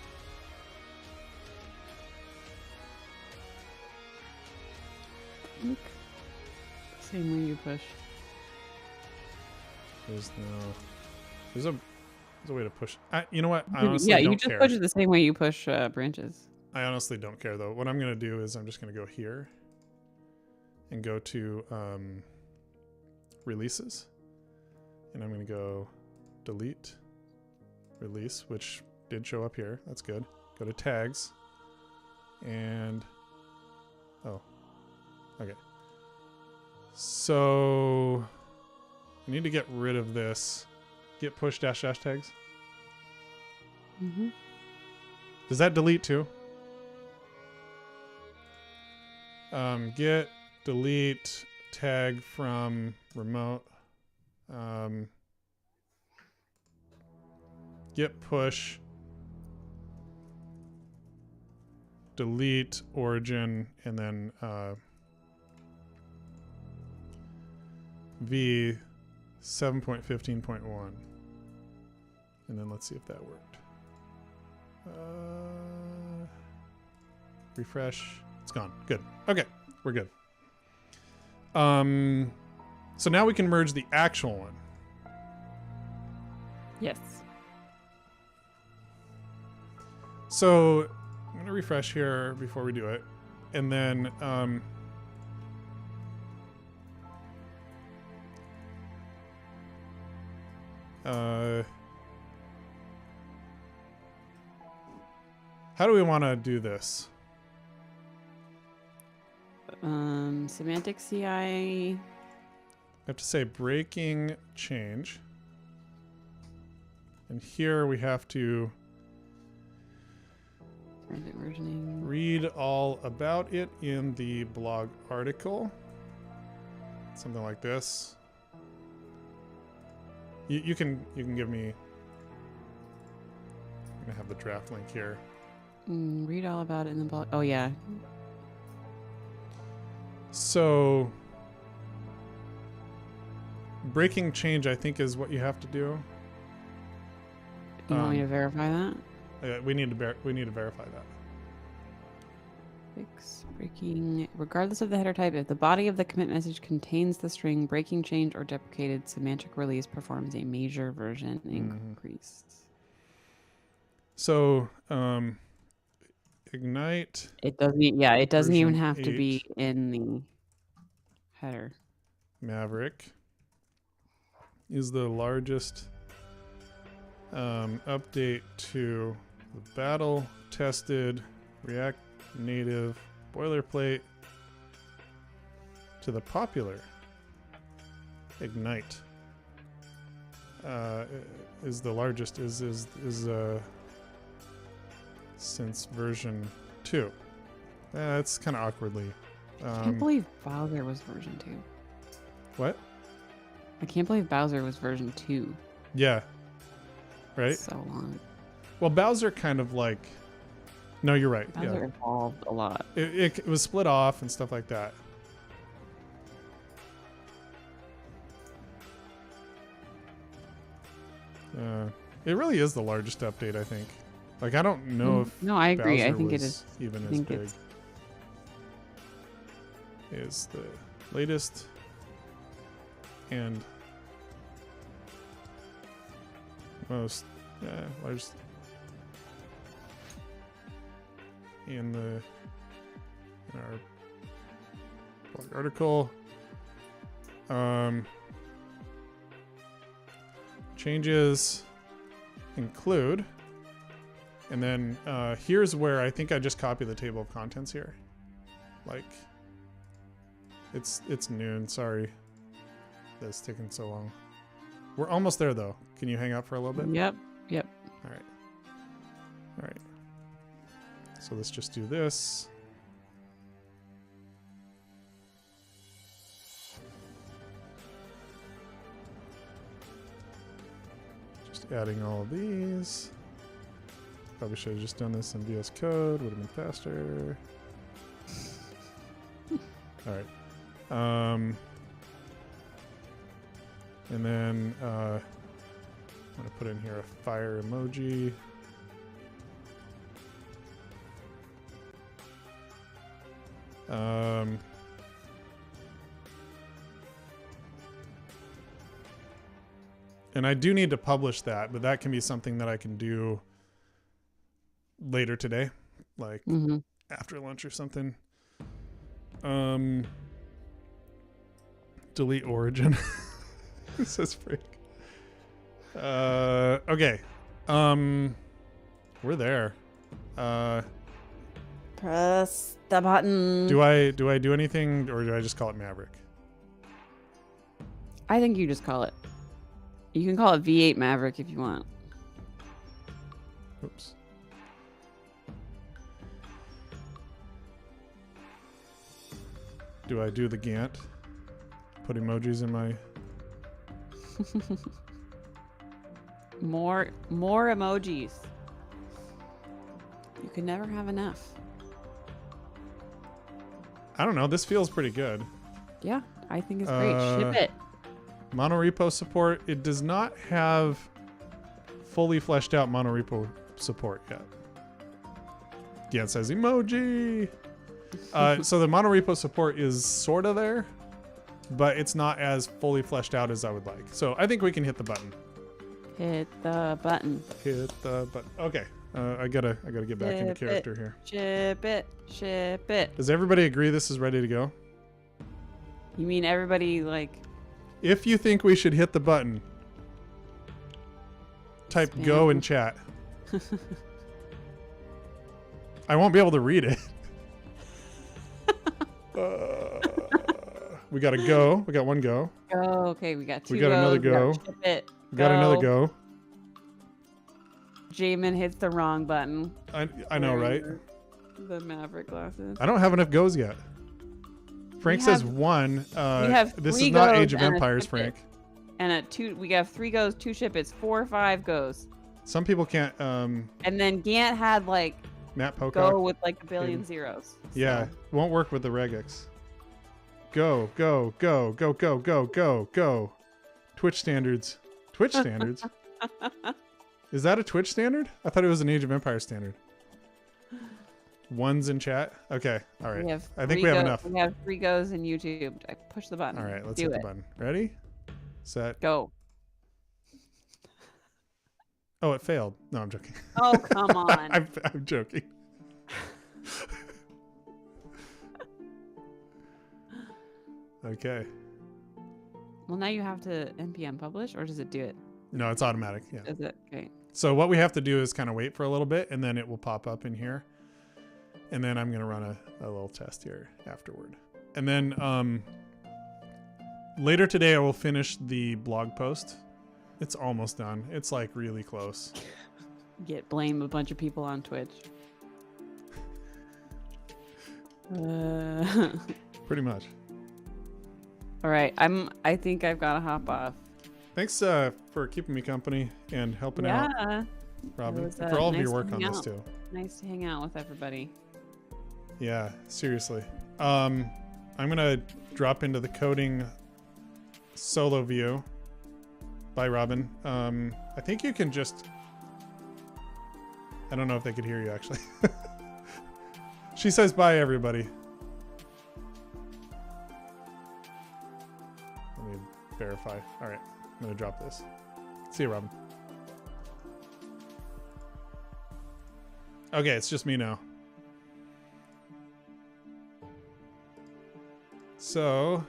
Same way you push. There's a way to push. You know what? I honestly yeah, don't you just care. push it the same way you push branches. I honestly don't care though. What I'm gonna do is I'm just gonna go here and go to releases, and I'm gonna go delete release, which did show up here. That's good. Go to tags, and oh, okay. So I need to get rid of this. Get push dash tags. Mm-hmm. Does that delete too? Get delete tag from remote. Get push delete origin, and then v 7.15.1, and then let's see if that worked. Refresh. It's gone. Good. Okay, we're good. So now we can merge the actual one. Yes. So I'm gonna refresh here before we do it, and then how do we want to do this? Semantic CI. I have to say breaking change. And here we have to Versioning. read all about it in the blog article. Something like this. You can give me. I'm gonna have the draft link here. Read all about it in the blog. Oh yeah. So breaking change, I think, is what you have to do. You want me to verify that? We need to verify that. Fix breaking. Regardless of the header type, if the body of the commit message contains the string breaking change or deprecated, semantic release performs a major version increase. So ignite. It doesn't. Yeah, it doesn't even version have to be 8. in the header. Maverick is the largest update to the battle tested React Native boilerplate to the popular Ignite is the largest is since version 2. That's kind of awkwardly. I can't believe Bowser was version 2. What? I can't believe Bowser was version 2. Yeah. Right? So long. Well, Bowser kind of like... No, you're right. Bowser evolved a lot. It was split off and stuff like that. It really is the largest update, I think. Like, I don't know if No, I agree. Bowser I think it was is. even I as think big. it's Is the latest and most largest in our blog article. Changes include, and then here's where I think I just copy the table of contents here. Like, it's noon. Sorry, that's taking so long. We're almost there though. Can you hang out for a little bit? Yep. All right. So let's just do this. Just adding all of these. Probably should have just done this in VS Code. Would have been faster. All right. And then I'm gonna put in here a fire emoji. And I do need to publish that, but that can be something that I can do later today, like after lunch or something. Delete origin. It says freak. Okay. We're there. Press the button. Do I do anything, or do I just call it Maverick? I think you just call it. You can call it V8 Maverick if you want. Oops. Do I do the Gantt? Put emojis in my... More emojis. You can never have enough. I don't know. This feels pretty good. Yeah, I think it's great. Ship it. Monorepo support. It does not have fully fleshed out monorepo support yet. Gantt says emoji. So the mono repo support is sort of there, but it's not as fully fleshed out as I would like. So I think we can hit the button. Hit the button. Hit the button. Okay. I gotta get back into character here. Ship it. Ship it. Does everybody agree this is ready to go? You mean everybody like? If you think we should hit the button, type Spam. go in chat. I won't be able to read it. We got a go. We got one go. Oh, okay. We got two. We got another go. Ship it. We got another go. Jamin hits the wrong button. I know, right? The Maverick glasses. I don't have enough goes yet. Frank says one. This is not Age of Empires, Frank. And we have 3 goes, 2 ship it's 4 or 5 goes. Some people can't. And then Gant had like Matt Pocock. go with like a billion zeros. So. Yeah, won't work with the regex. Go, go, go, go, go, go, go, go. Twitch standards. Twitch standards? Is that a Twitch standard? I thought it was an Age of Empires standard. Ones in chat? Okay, all right. I think we have enough. We have 3 goes in YouTube. I push the button. All right, let's hit the button. Ready? Set. Go. Oh, it failed. No, I'm joking. Oh, come on. I'm joking. Okay. Well, now you have to npm publish, or does it do it? No, it's automatic. Yeah. Is it? Okay. So what we have to do is kind of wait for a little bit, and then it will pop up in here. And then I'm going to run a little test here afterward. And then later today, I will finish the blog post. It's almost done. It's like really close. Blame a bunch of people on Twitch. Pretty much. All right, I think I've got to hop off. Thanks for keeping me company and helping out, Robin, was, for all of nice your work to on hang this out. too. Nice to hang out with everybody. Yeah, seriously. I'm gonna drop into the coding solo view. Bye, Robin. I think you can just. I don't know if they could hear you actually. She says bye, everybody. Let me verify. All right, I'm gonna drop this. See you, Robin. Okay, it's just me now. So,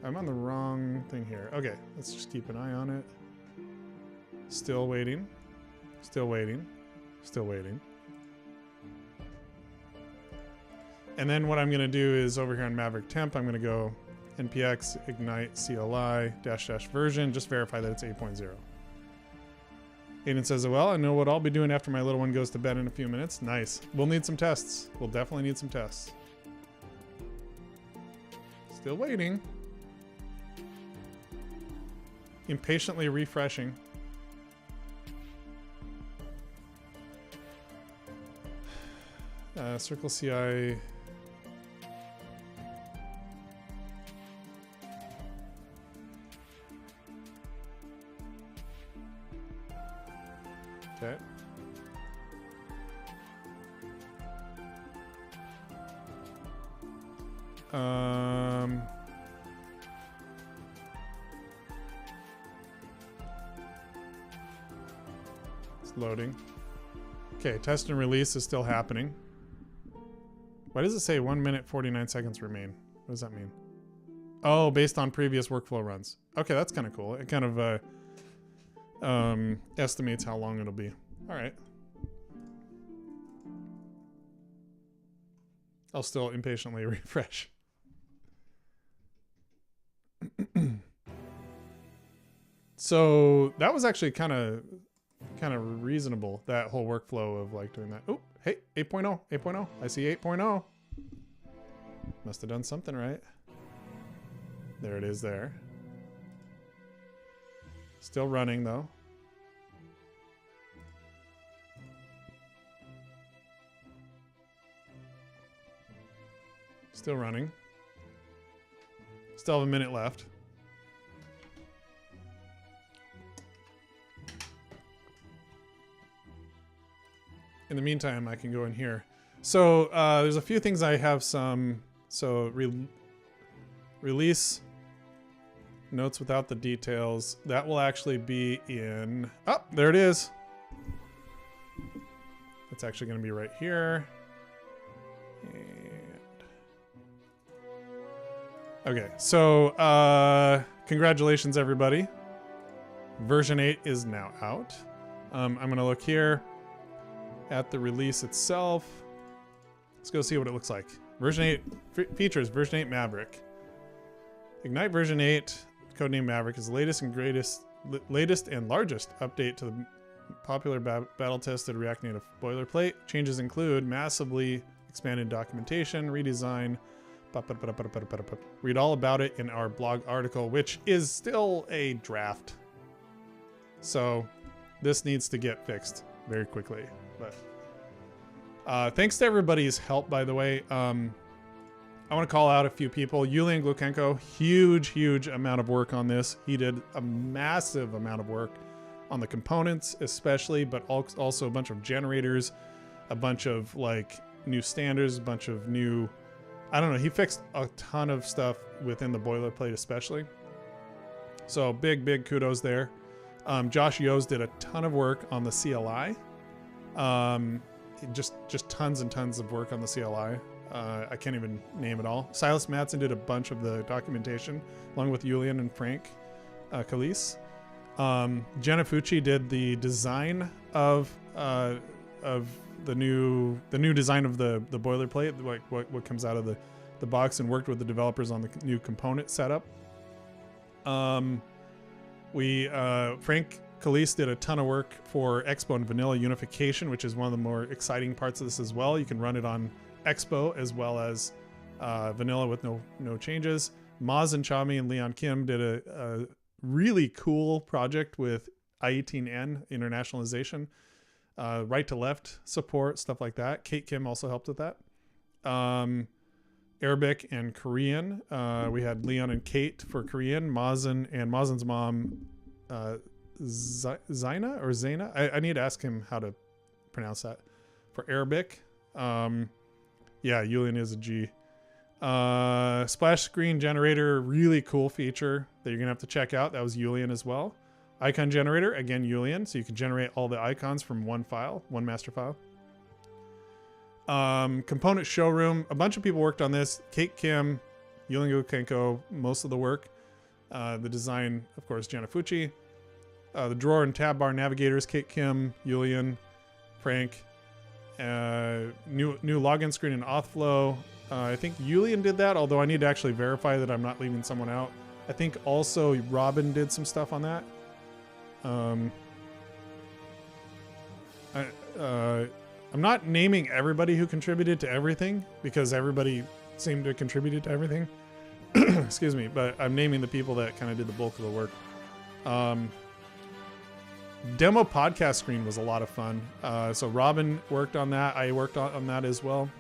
I'm on the wrong thing here. Okay, let's just keep an eye on it. Still waiting. Still waiting. Still waiting. And then what I'm going to do is over here on Maverick temp, I'm going to go npx ignite CLI -- version, just verify that it's 8.0. Aiden says, well, I know what I'll be doing after my little one goes to bed in a few minutes. Nice. We'll need some tests. We'll definitely need some tests. Still waiting. Impatiently refreshing. Circle CI. Okay. It's loading. Okay, test and release is still happening. Why does it say 1 minute 49 seconds remain? What does that mean? Oh, based on previous workflow runs. Okay, that's kind of cool. It kind of estimates how long it'll be. All right. I'll still impatiently refresh. So that was actually kind of reasonable, that whole workflow of like doing that. Oh, hey, 8.0, 8.0. I see 8.0. Must have done something right. There it is there. Still running though. Still running. Still have a minute left. In the meantime, I can go in here. So there's a few things I have some. So release notes without the details. That will actually be in. Oh, there it is. It's actually going to be right here. And okay, so congratulations, everybody. Version 8 is now out. I'm going to look here at the release itself. Let's go see what it looks like. Version 8 features version 8 Maverick. Ignite version 8, codename Maverick, is the latest and largest update to the popular battle-tested React Native boilerplate. Changes include massively expanded documentation, redesign. Read all about it in our blog article, which is still a draft. So this needs to get fixed very quickly. But thanks to everybody's help, by the way. I want to call out a few people. Yulian Glukenko, huge amount of work on this. He did a massive amount of work on the components especially, but also a bunch of generators, a bunch of like new standards, a bunch of new, I don't know, he fixed a ton of stuff within the boilerplate especially. So big kudos there. Josh Yos did a ton of work on the CLI. Just tons and tons of work on the CLI. I can't even name it all. Silas Madsen did a bunch of the documentation along with Yulian and Frank Calise. Jenna Fucci did the design of the new design of the boilerplate, like what comes out of the box, and worked with the developers on the new component setup. Frank Calise did a ton of work for Expo and Vanilla unification, which is one of the more exciting parts of this as well. You can run it on Expo as well as Vanilla with no changes. Maz and Chami and Leon Kim did a really cool project with I18N internationalization, right to left support, stuff like that. Kate Kim also helped with that. Arabic and Korean. We had Leon and Kate for Korean, Mazen and Mazen's mom, Zaina or Zaina. I need to ask him how to pronounce that. For Arabic. Yeah, Yulian is a G. Splash screen generator, really cool feature that you're gonna have to check out. That was Yulian as well. Icon generator, again Yulian, so you can generate all the icons from one file, one master file. Component showroom, a bunch of people worked on this. Kate Kim, Yulian Gukenko, most of the work. The design, of course, Jenna Fucci. The drawer and tab bar navigators, Kate Kim, Yulian, Frank. New login screen and auth flow. I think Yulian did that, although I need to actually verify that I'm not leaving someone out. I think also Robin did some stuff on that. I'm not naming everybody who contributed to everything because everybody seemed to have contributed to everything. Excuse me, but I'm naming the people that kind of did the bulk of the work. Demo podcast screen was a lot of fun. So Robin worked on that. I worked on that as well.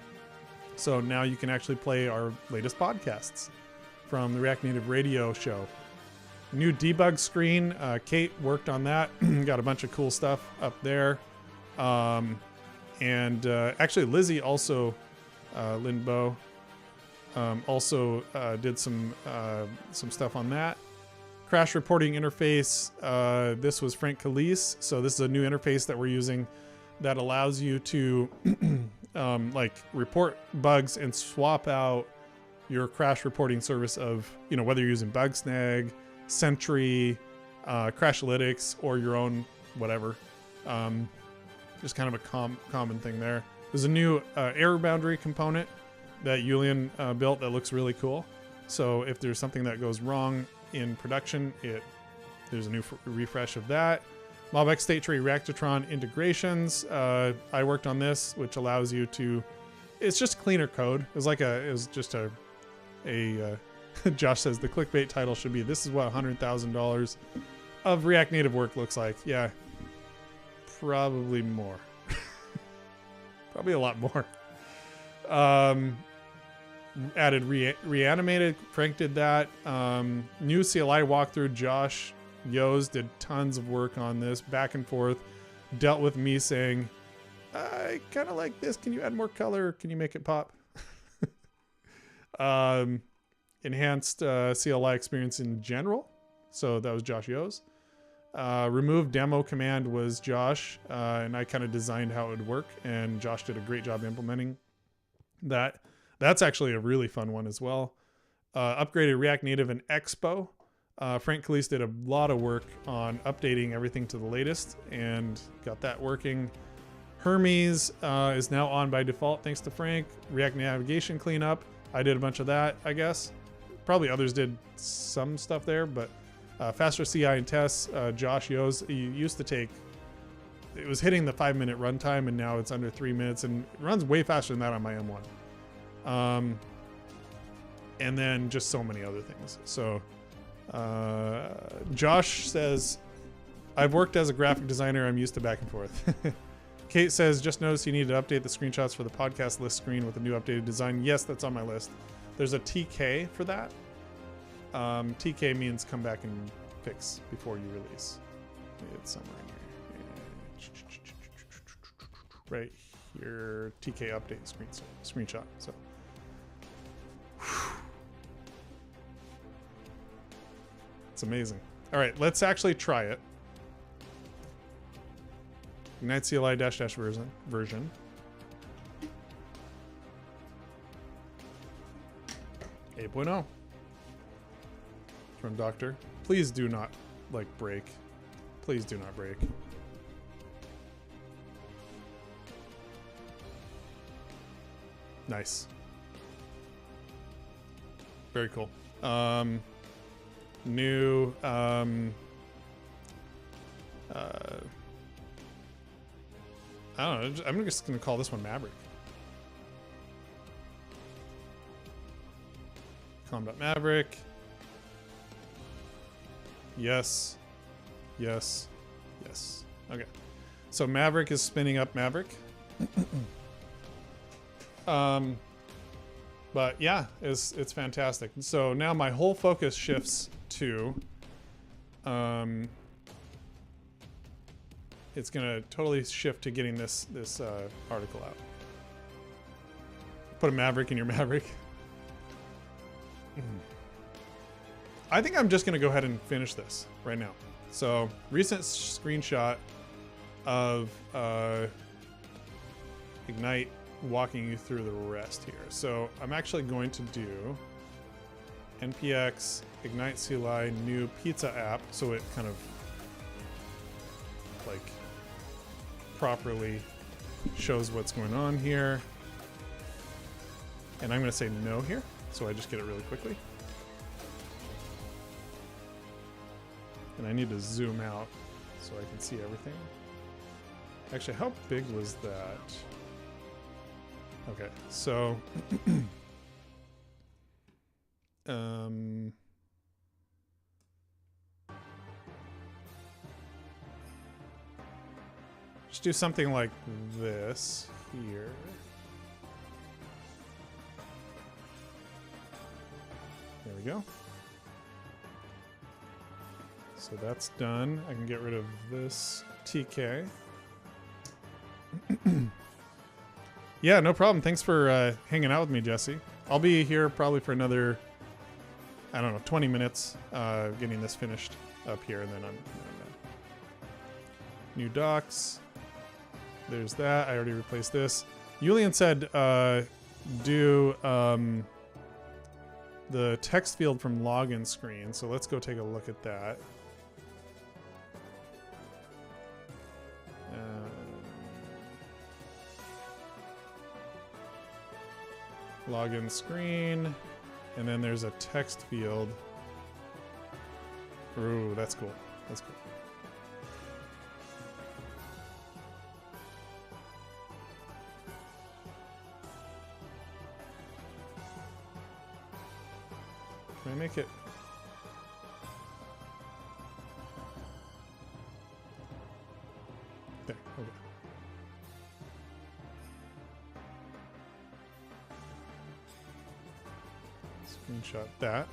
So now you can actually play our latest podcasts from the React Native radio show. New debug screen. Kate worked on that. Got a bunch of cool stuff up there. And actually Lizzie also, Lindbo, also did some stuff on that. Crash reporting interface. This was Frank Calise. So this is a new interface that we're using that allows you to like report bugs and swap out your crash reporting service of, whether you're using Bugsnag, Sentry, Crashlytics, or your own whatever. Just kind of a common thing there. There's a new error boundary component that Yulian built that looks really cool. So if there's something that goes wrong in production, there's a new refresh of that. MobX State Tree Reactotron integrations. I worked on this, which allows you to. It's just cleaner code. It was just a Josh says the clickbait title should be, "This is what $100,000 of React Native work looks like." Yeah, probably more. Probably a lot more. Added reanimated. Frank did that. New CLI walkthrough. Josh Yos did tons of work on this, back and forth. Dealt with me saying, I kind of like this. Can you add more color? Can you make it pop? Enhanced CLI experience in general. So that was Josh Yo's. Remove demo command was Josh, and I kind of designed how it would work, and Josh did a great job implementing that. That's actually a really fun one as well. Upgraded React Native and Expo. Frank Calise did a lot of work on updating everything to the latest and got that working. Hermes is now on by default thanks to Frank. React navigation cleanup. I did a bunch of that, I guess. Probably others did some stuff there, but faster CI and tests. Josh Yo's, he used to take, it was hitting the 5-minute runtime, and now it's under 3 minutes, and it runs way faster than that on my M1. And then just so many other things. So Josh says, I've worked as a graphic designer. I'm used to back and forth. Kate says, just noticed you need to update the screenshots for the podcast list screen with a new updated design. Yes, that's on my list. There's a TK for that. TK means come back and fix before you release. It's somewhere in here. Right here, TK update screenshot. So, it's amazing. All right, let's actually try it. Ignite CLI -- version. .8.0 from Doctor. Please do not break. Please do not break. Nice. Very cool. New I don't know. I'm just going to call this one Maverick. Maverick. Yes. Yes. Yes. Okay. So Maverick is spinning up Maverick. But yeah, it's fantastic. So now my whole focus shifts to it's gonna totally shift to getting this article out. Put a Maverick in your Maverick. I think I'm just gonna go ahead and finish this right now. So recent screenshot of Ignite walking you through the rest here. So I'm actually going to do npx Ignite CLI new pizza app, so it kind of properly shows what's going on here. And I'm going to say no here, so I just get it really quickly. And I need to zoom out so I can see everything. Actually, how big was that? Okay, so just do something like this here. There we go. So that's done. I can get rid of this TK. Yeah, no problem. Thanks for hanging out with me, Jesse. I'll be here probably for another, I don't know, 20 minutes getting this finished up here, and then I'm done. New docs. There's that. I already replaced this. Julian said do the text field from login screen. So let's go take a look at that. Login screen, and then there's a text field. Ooh, that's cool. That's cool. Can I make it? There, okay. Screenshot that.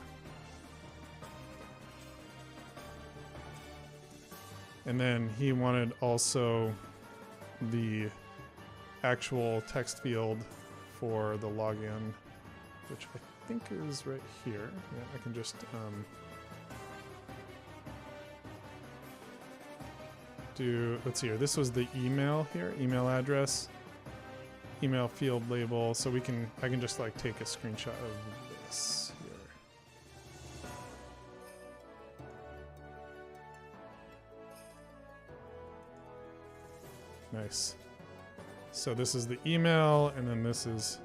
And then he wanted also the actual text field for the login, which I think is right here. Yeah, I can just let's see here. This was the email here, email address, email field label. So I can just like take a screenshot of this here. Nice. So this is the email, and then this is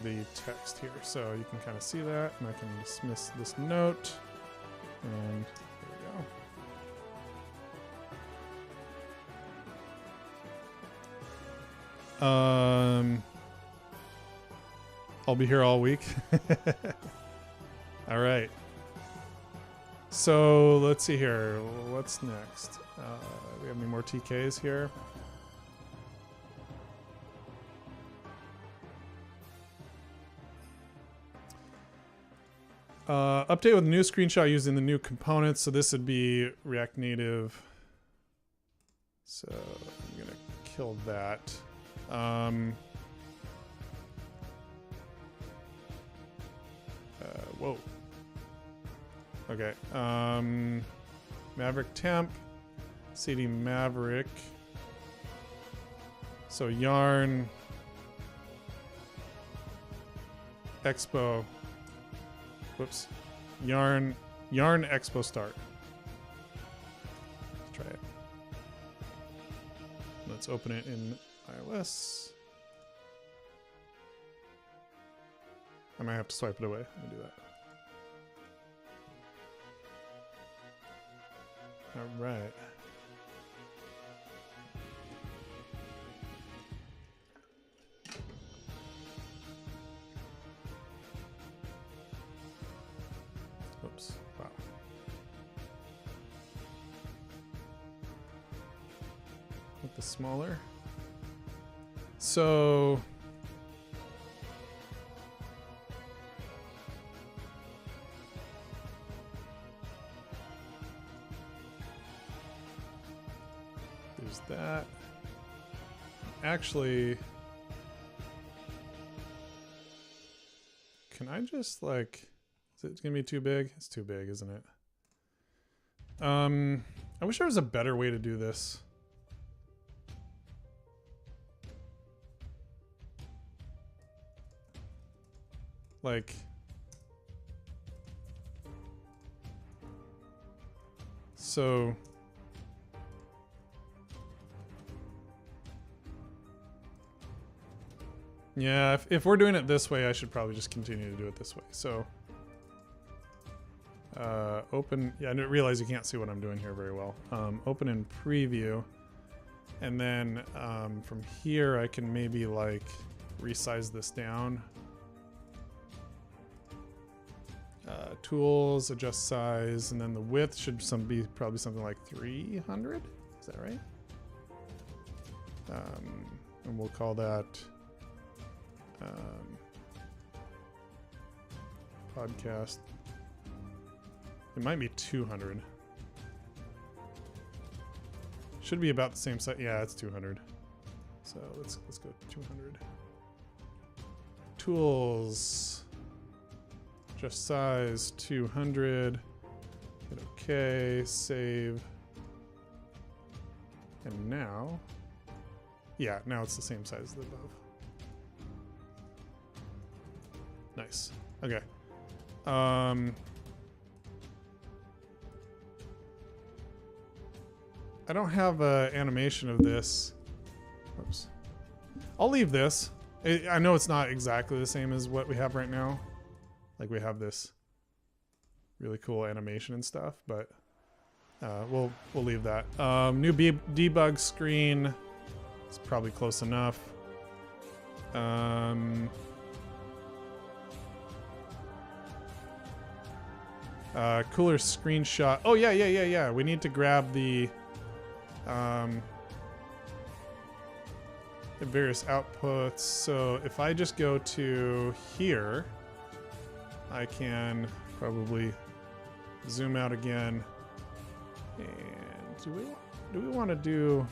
the text here. So you can kind of see that, and I can dismiss this note, and there we go. I'll be here all week. All right. So let's see here. What's next? We have any more TKs here? Update with new screenshot using the new components. So this would be React Native. So I'm gonna kill that. Whoa. Okay. Maverick temp. CD Maverick. So yarn. Expo. Whoops. Yarn Expo start. Let's try it. Let's open it in iOS. I might have to swipe it away. Let me do that. All right. Oops. Wow. Make this smaller. So there's that. Actually, can I just like, is it gonna be too big? It's too big, isn't it? I wish there was a better way to do this. Like, so yeah, if we're doing it this way, I should probably just continue to do it this way. So open, yeah, I didn't realize you can't see what I'm doing here very well. Open in preview, and then from here I can maybe like resize this down. Tools, adjust size, and then the width should be probably something like 300. Is that right? And we'll call that podcast. It might be 200. Should be about the same size. Yeah, it's 200. So let's go 200. Tools. Just size 200. Hit OK. Save. And now, yeah, now it's the same size as the above. Nice. Okay. I don't have an animation of this. Oops. I'll leave this. I know it's not exactly the same as what we have right now. Like we have this really cool animation and stuff, but we'll leave that. New debug screen. It's probably close enough. Cooler screenshot. Oh yeah. We need to grab the various outputs. So if I just go to here, I can probably zoom out again. And do we want to do?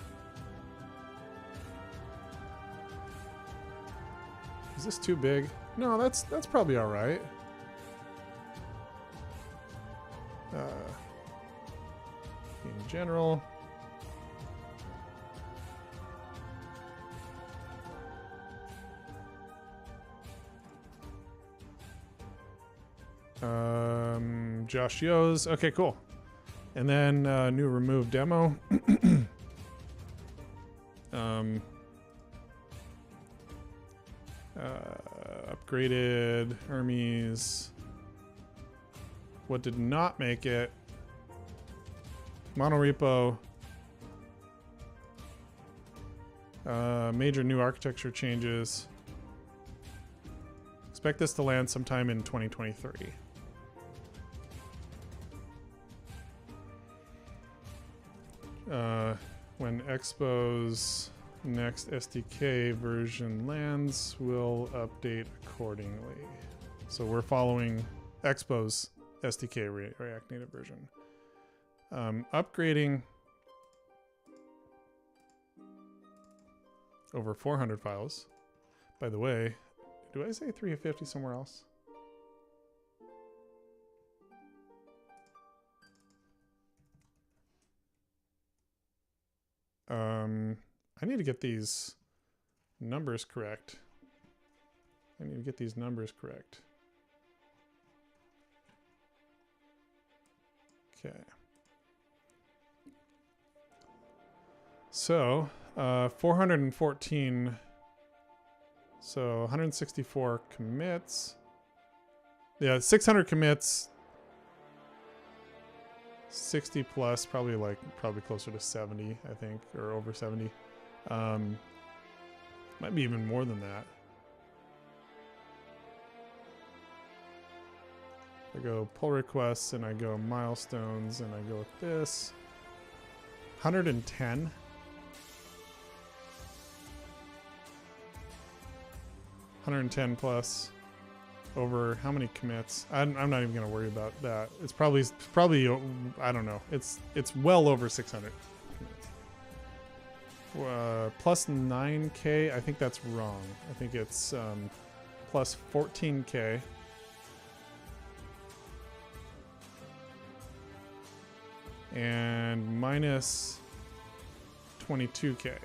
Is this too big? No, that's probably all right. In general. Josh Yo's. Okay, cool. And then new remove demo. Upgraded Hermes. What did not make it? Monorepo. Major new architecture changes. Expect this to land sometime in 2023. When Expo's next SDK version lands, we'll update accordingly. So we're following Expo's SDK React Native version. Upgrading over 400 files. By the way, do I say 350 somewhere else? I need to get these numbers correct. Okay. So, 414. So 164 commits. Yeah, 600 commits. 60 plus, probably closer to 70, I think, or over 70. Might be even more than that. I go pull requests and I go milestones and I go with this. 110. 110 plus over how many commits? I'm not even gonna worry about that. It's probably I don't know. It's well over 600 commits. Plus 9K. I think that's wrong. I think it's plus 14K. And minus 22K.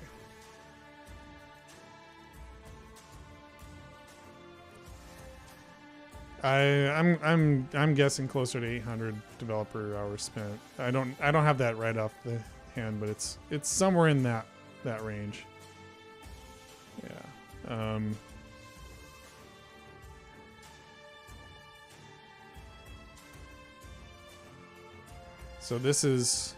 I'm guessing closer to 800 developer hours spent. I don't have that right off the hand, but it's somewhere in that range. Yeah. So there's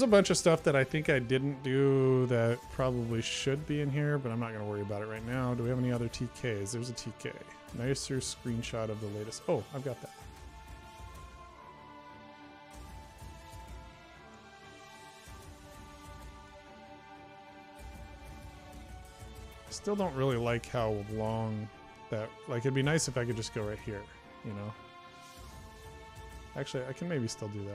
a bunch of stuff that I think I didn't do that probably should be in here, but I'm not going to worry about it right now. Do we have any other TKs? There's a TK. Nicer screenshot of the latest. Oh, I've got that. I still don't really like how long that... Like, it'd be nice if I could just go right here, you know? Actually, I can maybe still do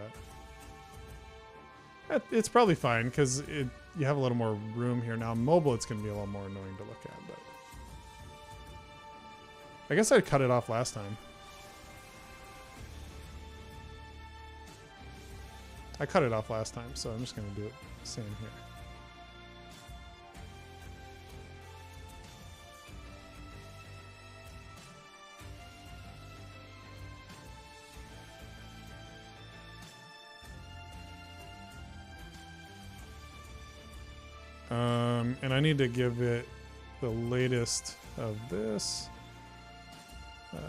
that. It's probably fine because you have a little more room here. Now mobile, it's going to be a little more annoying to look at, but I guess I cut it off last time. I cut it off last time, so I'm just going to do it the same here. And I need to give it the latest of this. Let's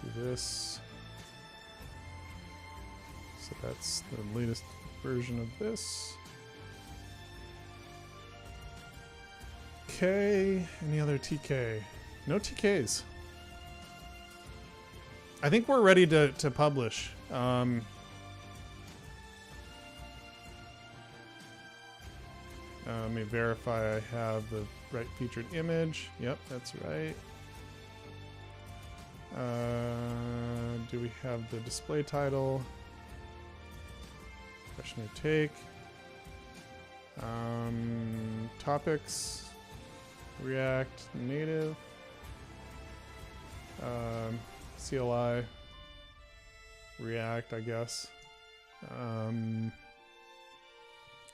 do this. So that's the latest version of this. Okay, any other TK? No TKs. I think we're ready to publish. Let me verify I have the right featured image. Yep, that's right. Do we have the display title? Question or take. Topics. React Native. CLI. React, I guess.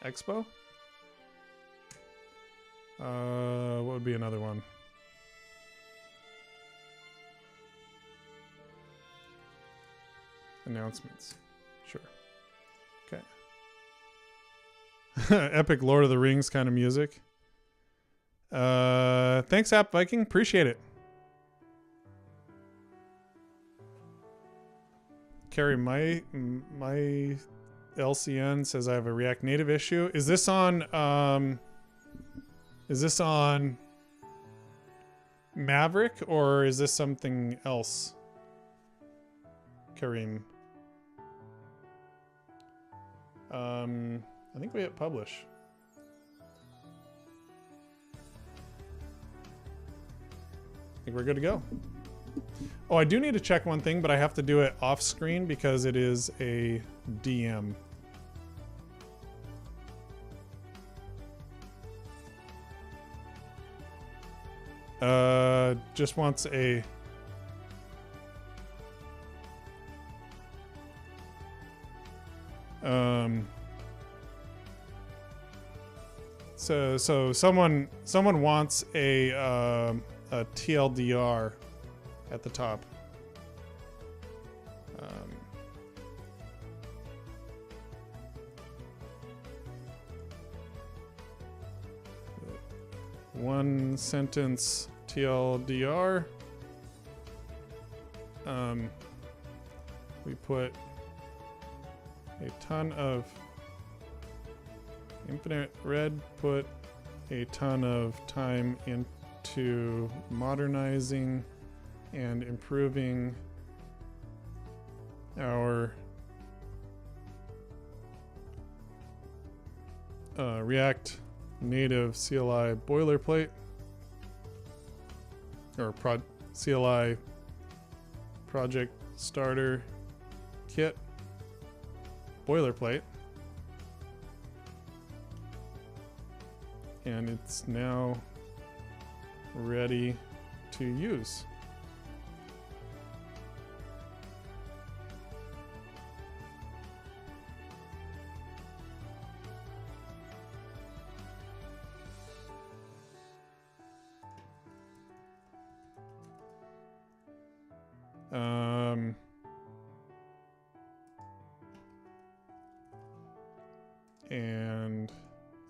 Expo? What would be another one? Announcements. Sure. Okay. Epic Lord of the Rings kind of music. Thanks, App Viking. Appreciate it. Carrie, my LCN says I have a React Native issue. Is this on Maverick or is this something else? Kareem. I think we hit publish. I think we're good to go. Oh, I do need to check one thing, but I have to do it off screen because it is a DM. Just wants a... So someone wants a TLDR at the top. One sentence TLDR. We put a ton of Infinite Red put a ton of time into modernizing and improving our React Native CLI boilerplate or CLI project starter kit boilerplate, and it's now ready to use. And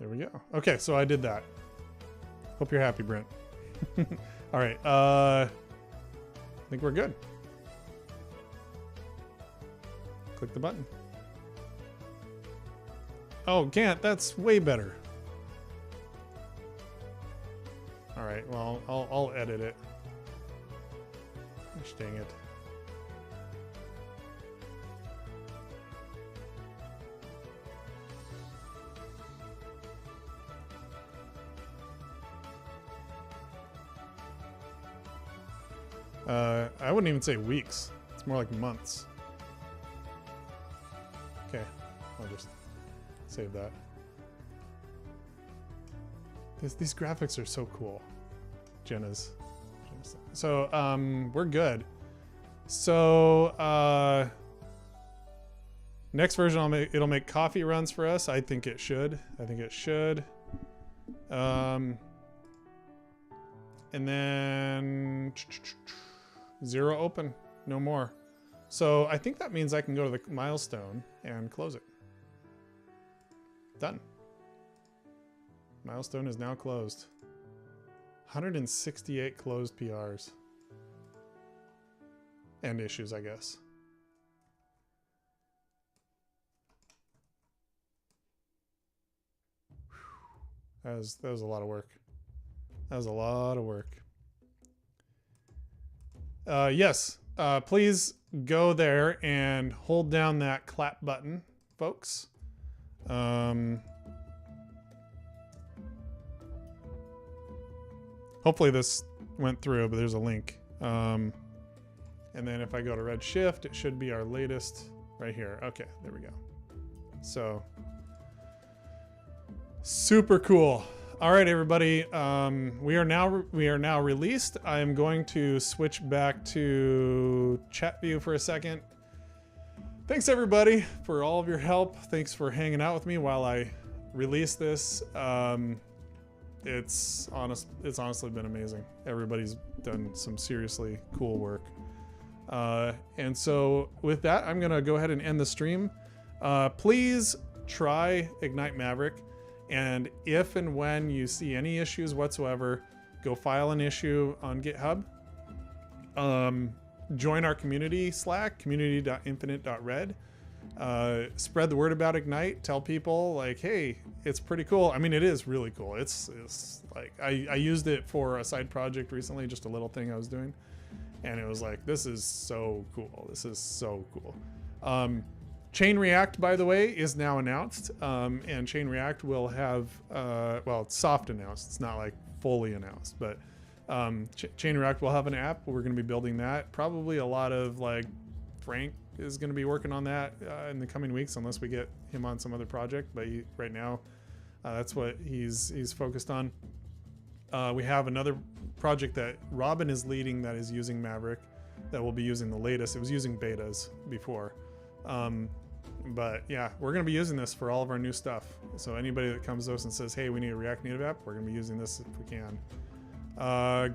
there we go. Okay, so I did that. Hope you're happy, Brent. All right. I think we're good. Click the button. Oh, can't. That's way better. All right. Well, I'll edit it. Gosh dang it. I wouldn't even say weeks. It's more like months. Okay, I'll just save that. These graphics are so cool. Jenna's. So, we're good. So, next version, it'll make coffee runs for us. I think it should. And then 0 open, no more. So I think that means I can go to the milestone and close it. Done. Milestone is now closed. 168 closed PRs. And issues, I guess. That was a lot of work. Yes, please go there and hold down that clap button, folks. Hopefully this went through, but there's a link. And then if I go to Redshift, it should be our latest right here. Okay, there we go. So super cool. All right, everybody. We are now released. I am going to switch back to chat view for a second. Thanks everybody for all of your help. Thanks for hanging out with me while I release this. It's honestly been amazing. Everybody's done some seriously cool work. And so with that, I'm gonna go ahead and end the stream. Please try Ignite Maverick. And if and when you see any issues whatsoever, go file an issue on GitHub. Join our community Slack, community.infinite.red. Spread the word about Ignite. Tell people like, hey, it's pretty cool. I mean, it is really cool. It's like, I used it for a side project recently, just a little thing I was doing. And it was like, this is so cool. This is so cool. Chain React, by the way, is now announced, and Chain React will have, well, it's soft announced. It's not like fully announced, but Chain React will have an app. We're going to be building that. Probably a lot of like Frank is going to be working on that in the coming weeks, unless we get him on some other project. But right now, that's what he's focused on. We have another project that Robin is leading that is using Maverick, that will be using the latest. It was using betas before. But yeah, we're going to be using this for all of our new stuff. So anybody that comes to us and says, hey, we need a React Native app, we're going to be using this if we can.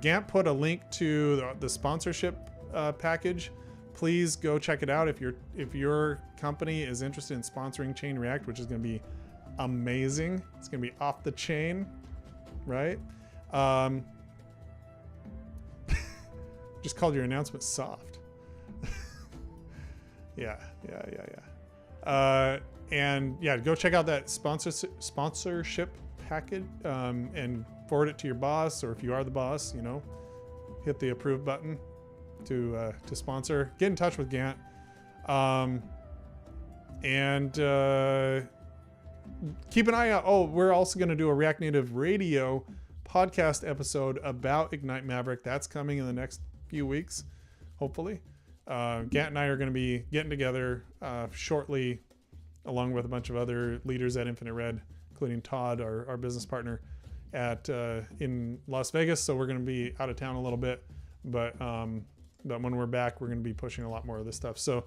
Gant put a link to the sponsorship package. Please go check it out if your company is interested in sponsoring Chain React, which is going to be amazing. It's going to be off the chain, right? Just called your announcement soft. Yeah. And yeah, go check out that sponsorship package and forward it to your boss, or if you are the boss, hit the approve button to sponsor. Get in touch with Gant. And keep an eye out. Oh, we're also going to do a React Native Radio podcast episode about Ignite Maverick. That's coming in the next few weeks, hopefully. Gant and I are going to be getting together shortly, along with a bunch of other leaders at Infinite Red, including Todd, our business partner, in Las Vegas. So we're going to be out of town a little bit, but when we're back, we're going to be pushing a lot more of this stuff. So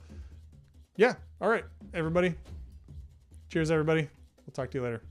yeah, all right, everybody. Cheers, everybody. We'll talk to you later.